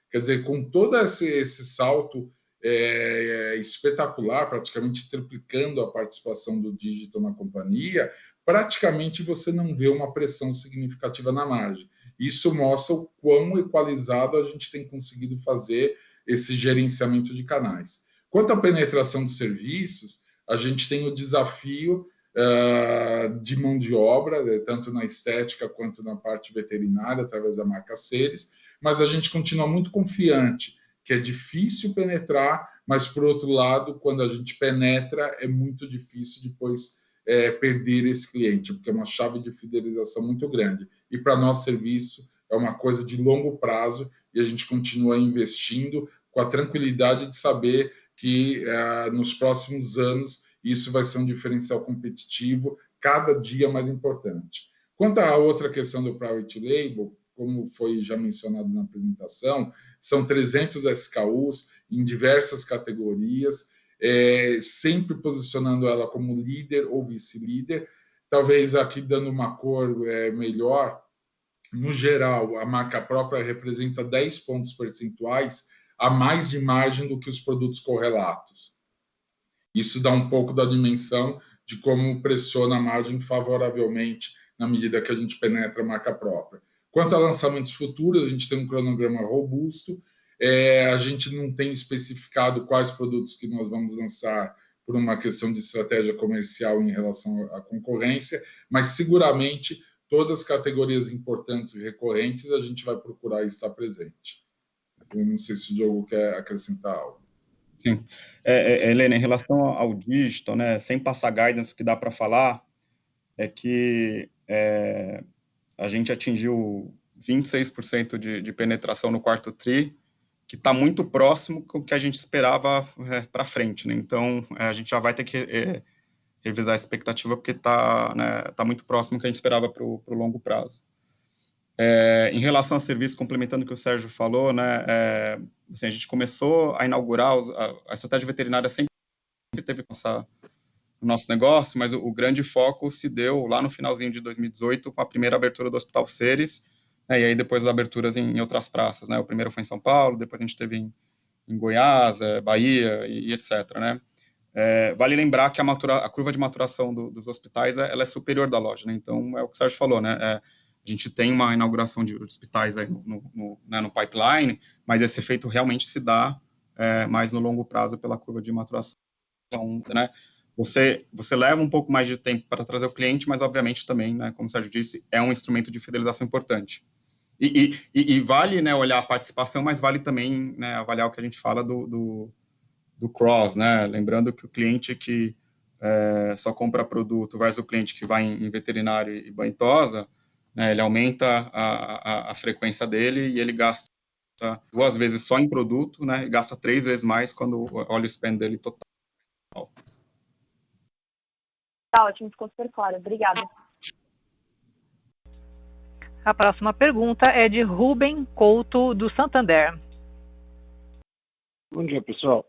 Quer dizer, com todo esse salto espetacular, praticamente triplicando a participação do digital na companhia, praticamente você não vê uma pressão significativa na margem. Isso mostra o quão equalizado a gente tem conseguido fazer esse gerenciamento de canais. Quanto à penetração de serviços, a gente tem o desafio de mão de obra, tanto na estética quanto na parte veterinária, através da marca Seres, mas a gente continua muito confiante que é difícil penetrar, mas, por outro lado, quando a gente penetra, é muito difícil depois perder esse cliente, porque é uma chave de fidelização muito grande. E para nós, serviço é uma coisa de longo prazo e a gente continua investindo com a tranquilidade de saber que nos próximos anos isso vai ser um diferencial competitivo cada dia mais importante. Quanto à outra questão do private label, como foi já mencionado na apresentação, são 300 SKUs em diversas categorias, sempre posicionando ela como líder ou vice-líder. Talvez aqui dando uma cor melhor, no geral, a marca própria representa 10 pontos percentuais a mais de margem do que os produtos correlatos. Isso dá um pouco da dimensão de como pressiona a margem favoravelmente na medida que a gente penetra a marca própria. Quanto a lançamentos futuros, a gente tem um cronograma robusto, a gente não tem especificado quais produtos que nós vamos lançar por uma questão de estratégia comercial em relação à concorrência, mas seguramente todas as categorias importantes e recorrentes a gente vai procurar estar presente. Eu não sei se o Diogo quer acrescentar algo. Sim. Helena, em relação ao digital, né, sem passar guidance, o que dá para falar é que a gente atingiu 26% de penetração no quarto TRI, que está muito próximo do que a gente esperava para frente, né? Então, a gente já vai ter que revisar a expectativa, porque está muito próximo do que a gente esperava para o longo prazo. Em relação a serviço, complementando o que o Sérgio falou, né, assim, a gente começou a inaugurar, a estratégia veterinária sempre teve o nosso negócio, mas o grande foco se deu lá no finalzinho de 2018, com a primeira abertura do Hospital Seres, E aí depois as aberturas em outras praças, né? O primeiro foi em São Paulo, depois a gente teve em Goiás, Bahia e etc., né? Vale lembrar que a curva de maturação dos hospitais ela é superior da loja, né? Então, é o que o Sérgio falou, né? A gente tem uma inauguração de hospitais aí no pipeline, mas esse efeito realmente se dá mais no longo prazo pela curva de maturação, né? Você leva um pouco mais de tempo para trazer o cliente, mas, obviamente, também, né, como o Sérgio disse, é um instrumento de fidelização importante. E vale, né, olhar a participação, mas vale também, né, avaliar o que a gente fala do cross, né? Lembrando que o cliente que só compra produto versus o cliente que vai em veterinário e banho e tosa, né, ele aumenta a frequência dele e ele gasta 2 vezes só em produto, né? E gasta 3 vezes mais quando olha o spend dele total. Tá ótimo, ficou super claro. Obrigada. A próxima pergunta é de Rubem Couto, do Santander. Bom dia, pessoal.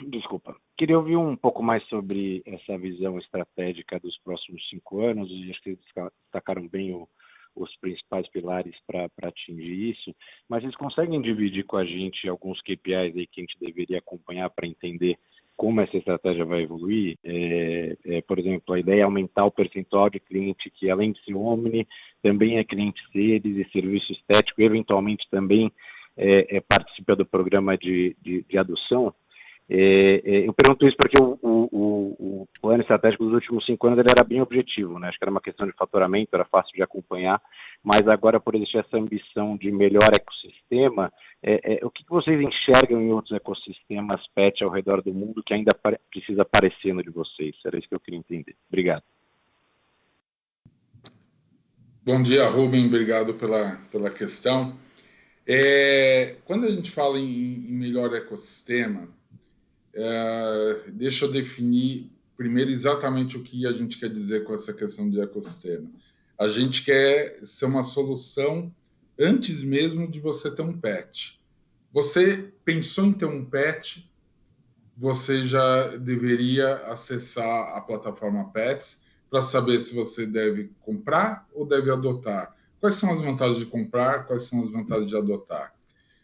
Desculpa. Queria ouvir um pouco mais sobre essa visão estratégica dos próximos 5 anos, e acho que vocês destacaram bem os principais pilares para atingir isso, mas vocês conseguem dividir com a gente alguns KPIs aí que a gente deveria acompanhar para entender como essa estratégia vai evoluir? Por exemplo, a ideia é aumentar o percentual de cliente que, além de ser omni, também é cliente seres e serviço estético, e eventualmente também participa do programa de adoção. Eu pergunto isso porque o plano estratégico dos últimos 5 anos ele era bem objetivo, né? Acho que era uma questão de faturamento, era fácil de acompanhar, mas agora, por existir essa ambição de melhor ecossistema, o que vocês enxergam em outros ecossistemas pet ao redor do mundo que ainda precisa aparecer no de vocês? Era isso que eu queria entender. Obrigado. Bom dia, Rubem. Obrigado pela questão. Quando a gente fala em melhor ecossistema, deixa eu definir primeiro exatamente o que a gente quer dizer com essa questão de ecossistema. A gente quer ser uma solução antes mesmo de você ter um pet. Você pensou em ter um pet, você já deveria acessar a plataforma Pets para saber se você deve comprar ou deve adotar. Quais são as vantagens de comprar, quais são as vantagens de adotar?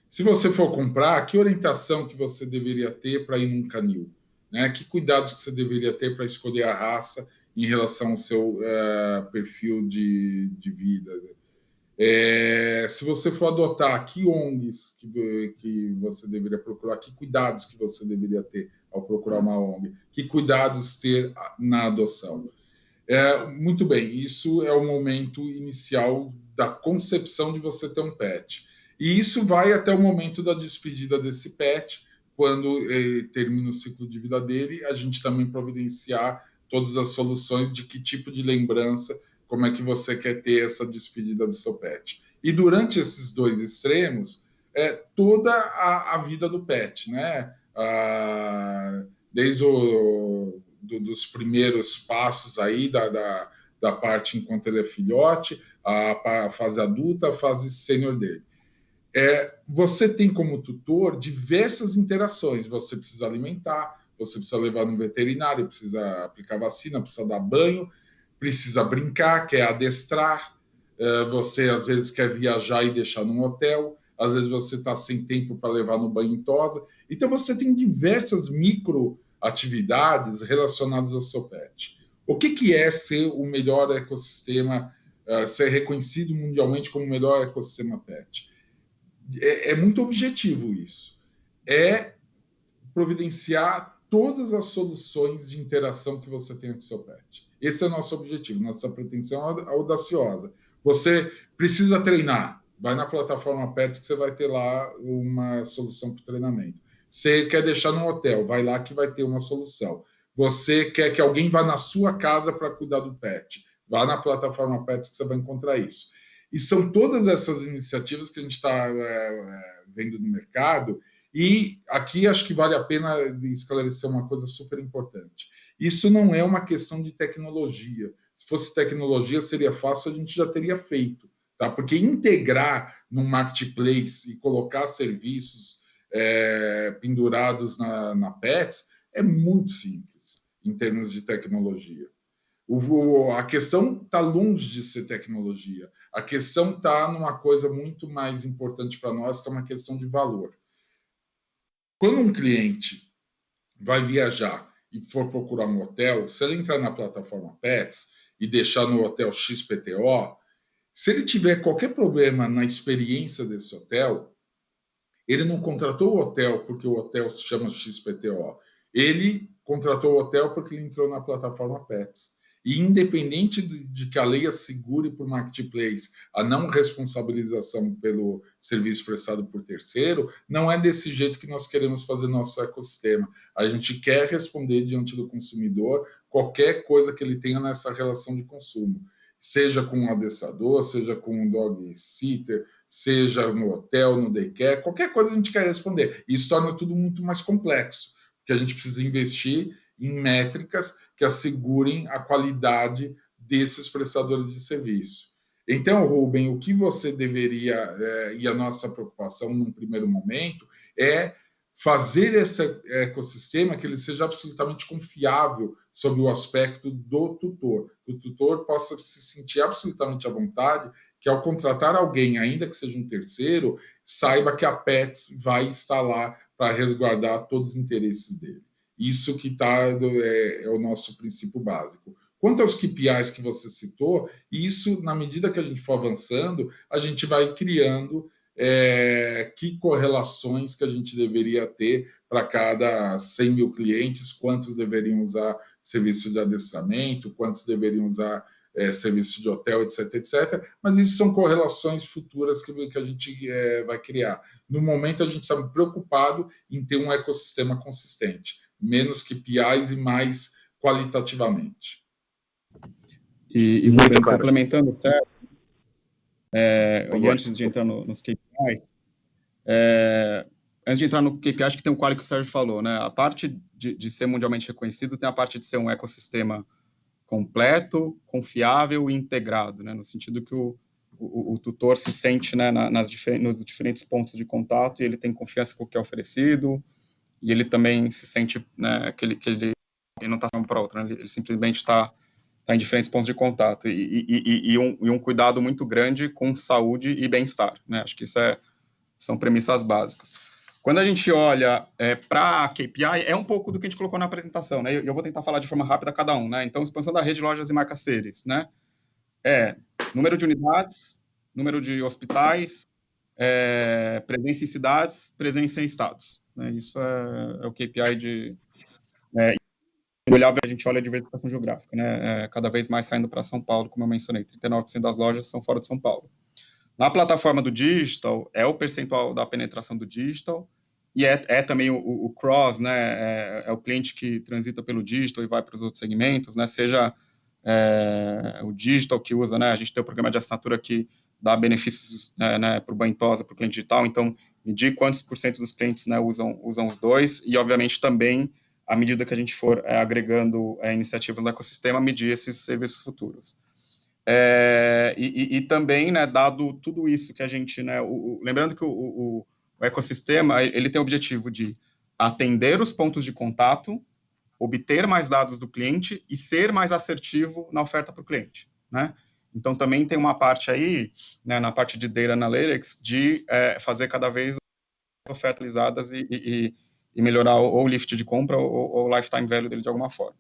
Se você for comprar, que orientação que você deveria ter para ir num canil? Né? Que cuidados que você deveria ter para escolher a raça em relação ao seu perfil de vida? Se você for adotar, que ONGs que você deveria procurar? Que cuidados que você deveria ter ao procurar uma ONG? Que cuidados ter na adoção? Muito bem, isso é o momento inicial da concepção de você ter um pet. E isso vai até o momento da despedida desse pet, quando termina o ciclo de vida dele, a gente também providenciar todas as soluções de que tipo de lembrança, como é que você quer ter essa despedida do seu pet. E durante esses 2 extremos, toda a vida do pet, né? Desde dos primeiros passos aí da parte enquanto ele é filhote, a fase adulta, a fase sênior dele. Você tem como tutor diversas interações. Você precisa alimentar, você precisa levar no veterinário, precisa aplicar vacina, precisa dar banho, precisa brincar, quer adestrar. Você às vezes quer viajar e deixar num hotel, às vezes você está sem tempo para levar no banho e tosa. Então você tem diversas microatividades relacionadas ao seu pet. O que é ser o melhor ecossistema, ser reconhecido mundialmente como o melhor ecossistema pet? É muito objetivo isso. Providenciar todas as soluções de interação que você tem com o seu pet. Esse é o nosso objetivo, nossa pretensão é audaciosa. Você precisa treinar, vai na plataforma Pets que você vai ter lá uma solução para o treinamento. Você quer deixar num hotel, vai lá que vai ter uma solução. Você quer que alguém vá na sua casa para cuidar do pet, vá na plataforma Pets que você vai encontrar isso. E são todas essas iniciativas que a gente está vendo no mercado. E aqui acho que vale a pena esclarecer uma coisa super importante. Isso não é uma questão de tecnologia. Se fosse tecnologia, seria fácil, a gente já teria feito. Tá? Porque integrar num marketplace e colocar serviços pendurados na Pets é muito simples em termos de tecnologia. A questão está longe de ser tecnologia. A questão está numa coisa muito mais importante para nós, que é uma questão de valor. Quando um cliente vai viajar e for procurar um hotel, se ele entrar na plataforma Pets e deixar no hotel XPTO, se ele tiver qualquer problema na experiência desse hotel, ele não contratou o hotel porque o hotel se chama XPTO. Ele contratou o hotel porque ele entrou na plataforma Pets. E independente de que a lei assegure por marketplace a não responsabilização pelo serviço prestado por terceiro, não é desse jeito que nós queremos fazer nosso ecossistema. A gente quer responder diante do consumidor qualquer coisa que ele tenha nessa relação de consumo, seja com um adestrador, seja com um dog sitter, seja no hotel, no daycare, qualquer coisa a gente quer responder. Isso torna tudo muito mais complexo, porque a gente precisa investir em métricas que assegurem a qualidade desses prestadores de serviço. Então, Rubem, o que você deveria, e a nossa preocupação num primeiro momento, é fazer esse ecossistema que ele seja absolutamente confiável sob o aspecto do tutor, que o tutor possa se sentir absolutamente à vontade, que ao contratar alguém, ainda que seja um terceiro, saiba que a Pets vai estar lá para resguardar todos os interesses dele. Isso que é o nosso princípio básico. Quanto aos KPIs que você citou, isso, na medida que a gente for avançando, a gente vai criando que correlações que a gente deveria ter para cada 100 mil clientes, quantos deveriam usar serviço de adestramento, quantos deveriam usar serviço de hotel, etc, etc. Mas isso são correlações futuras que a gente vai criar. No momento, a gente está preocupado em ter um ecossistema consistente, menos KPIs e mais qualitativamente. E Rubem, complementando, certo? E antes de entrar nos KPIs, antes de entrar no KPI, acho que tem um qual que o Sérgio falou, né? A parte de ser mundialmente reconhecido tem a parte de ser um ecossistema completo, confiável e integrado, né? No sentido que o tutor se sente, né, nos diferentes pontos de contato e ele tem confiança com o que é oferecido e ele também se sente, né, que ele não está para outra, né? Ele simplesmente está em diferentes pontos de contato e um cuidado muito grande com saúde e bem-estar, né? Acho que isso são premissas básicas. Quando a gente olha para a KPI, é um pouco do que a gente colocou na apresentação, né? Eu vou tentar falar de forma rápida cada um, né? Então, expansão da rede de lojas e marcas seres, né? Número de unidades, número de hospitais, presença em cidades, presença em estados, né? Isso é o KPI de... a gente olha a diversificação geográfica, né? Cada vez mais saindo para São Paulo, como eu mencionei, 39% das lojas são fora de São Paulo. Na plataforma do digital, é o percentual da penetração do digital, e também o cross, né? É o cliente que transita pelo digital e vai para os outros segmentos, né? Seja o digital que usa, né? A gente tem o programa de assinatura que dá benefícios, né, para o Bantosa, para o cliente digital, então medir quantos % dos clientes, né, usam os dois, e obviamente também, à medida que a gente for agregando iniciativas no ecossistema, medir esses serviços futuros. E também, né, dado tudo isso que a gente, né, lembrando que o ecossistema, ele tem o objetivo de atender os pontos de contato, obter mais dados do cliente e ser mais assertivo na oferta para o cliente, né? Então, também tem uma parte aí, né, na parte de Data Analytics, de fazer cada vez ofertas utilizadas e melhorar ou o lift de compra ou o lifetime value dele de alguma forma.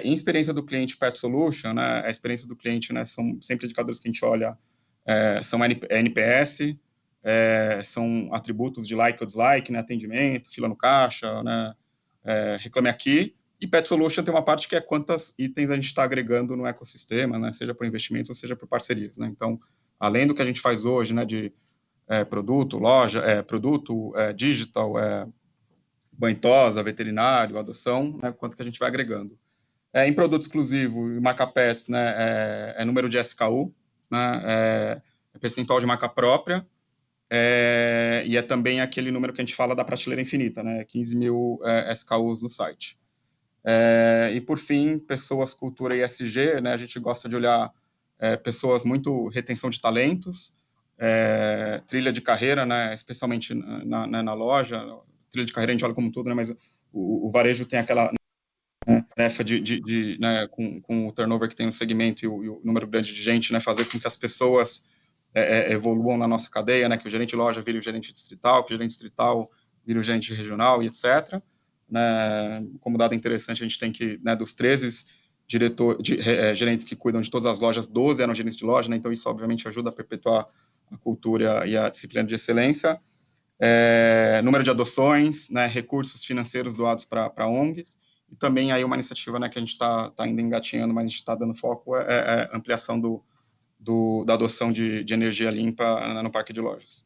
Em experiência do cliente Pet Solution, né, a experiência do cliente, né, são sempre indicadores que a gente olha, são NPS, são atributos de like ou dislike, né, atendimento, fila no caixa, né, reclame aqui, e Pet Solution tem uma parte que é quantos itens a gente está agregando no ecossistema, né, seja por investimentos ou seja por parcerias, né, então, além do que a gente faz hoje, né, de produto, loja, digital, banhosa, veterinário, adoção, né, quanto que a gente vai agregando. Em produto exclusivo, marca Pets, né, número de SKU, né, percentual de marca própria, e também aquele número que a gente fala da prateleira infinita, né, 15 mil SKUs no site. E, por fim, pessoas, cultura e ESG, né, a gente gosta de olhar pessoas muito retenção de talentos, trilha de carreira, né, especialmente na loja, trilha de carreira a gente olha como tudo, né, mas o varejo tem aquela tarefa né, com o turnover que tem no segmento e o número grande de gente, né, fazer com que as pessoas evoluam na nossa cadeia, né, que o gerente de loja vire o gerente distrital, que o gerente distrital vire o gerente regional e etc. Né, como dado interessante, a gente tem que, né, dos 13 gerentes que cuidam de todas as lojas, 12 eram gerentes de loja, né, então isso obviamente ajuda a perpetuar a cultura e a disciplina de excelência. Número de adoções, né, recursos financeiros doados para ONGs, e também aí uma iniciativa, né, que a gente está ainda engatinhando, mas a gente está dando foco, é a ampliação da adoção de energia limpa no parque de lojas.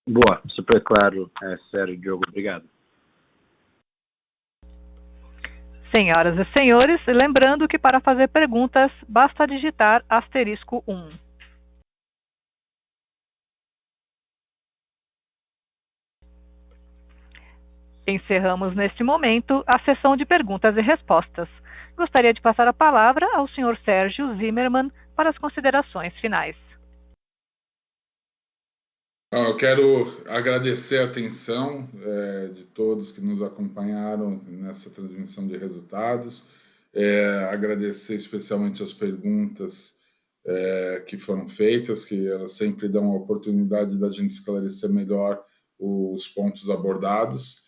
Boa, super claro, Sérgio, Diogo, obrigado. Senhoras e senhores, lembrando que para fazer perguntas, basta digitar *1. Encerramos neste momento a sessão de perguntas e respostas. Gostaria de passar a palavra ao Sr. Sérgio Zimerman para as considerações finais. Eu quero agradecer a atenção de todos que nos acompanharam nessa transmissão de resultados, agradecer especialmente as perguntas que foram feitas, que elas sempre dão a oportunidade da gente esclarecer melhor os pontos abordados.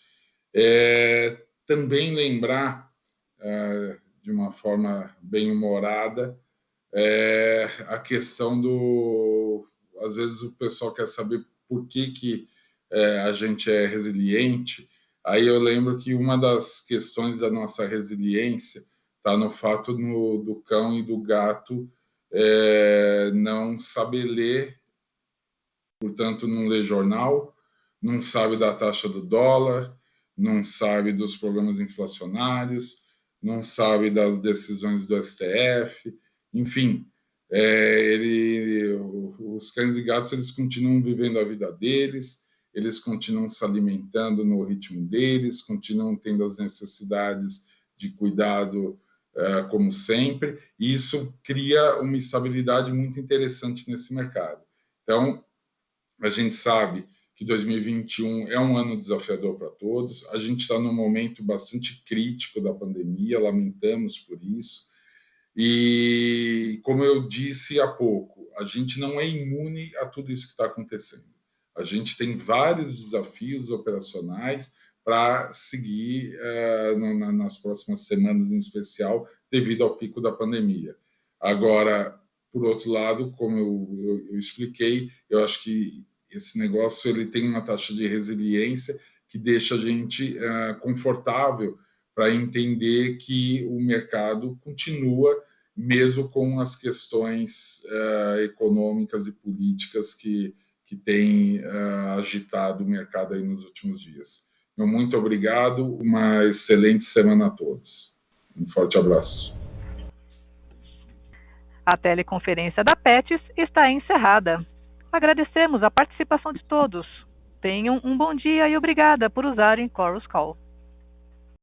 Também lembrar, de uma forma bem humorada, a questão às vezes o pessoal quer saber por que a gente é resiliente. Aí eu lembro que uma das questões da nossa resiliência está no fato do cão e do gato não saber ler, portanto não lê jornal, não sabe da taxa do dólar, não sabe dos programas inflacionários, não sabe das decisões do STF, enfim, os cães e gatos eles continuam vivendo a vida deles, eles continuam se alimentando no ritmo deles, continuam tendo as necessidades de cuidado como sempre, e isso cria uma estabilidade muito interessante nesse mercado. Então, a gente sabe que 2021 é um ano desafiador para todos. A gente está num momento bastante crítico da pandemia, lamentamos por isso. E, como eu disse há pouco, a gente não é imune a tudo isso que está acontecendo. A gente tem vários desafios operacionais para seguir nas próximas semanas, em especial, devido ao pico da pandemia. Agora, por outro lado, como eu expliquei, eu acho que esse negócio ele tem uma taxa de resiliência que deixa a gente confortável para entender que o mercado continua, mesmo com as questões econômicas e políticas que têm agitado o mercado aí nos últimos dias. Então, muito obrigado, uma excelente semana a todos. Um forte abraço. A teleconferência da Petz está encerrada. Agradecemos a participação de todos. Tenham um bom dia e obrigada por usarem Chorus Call.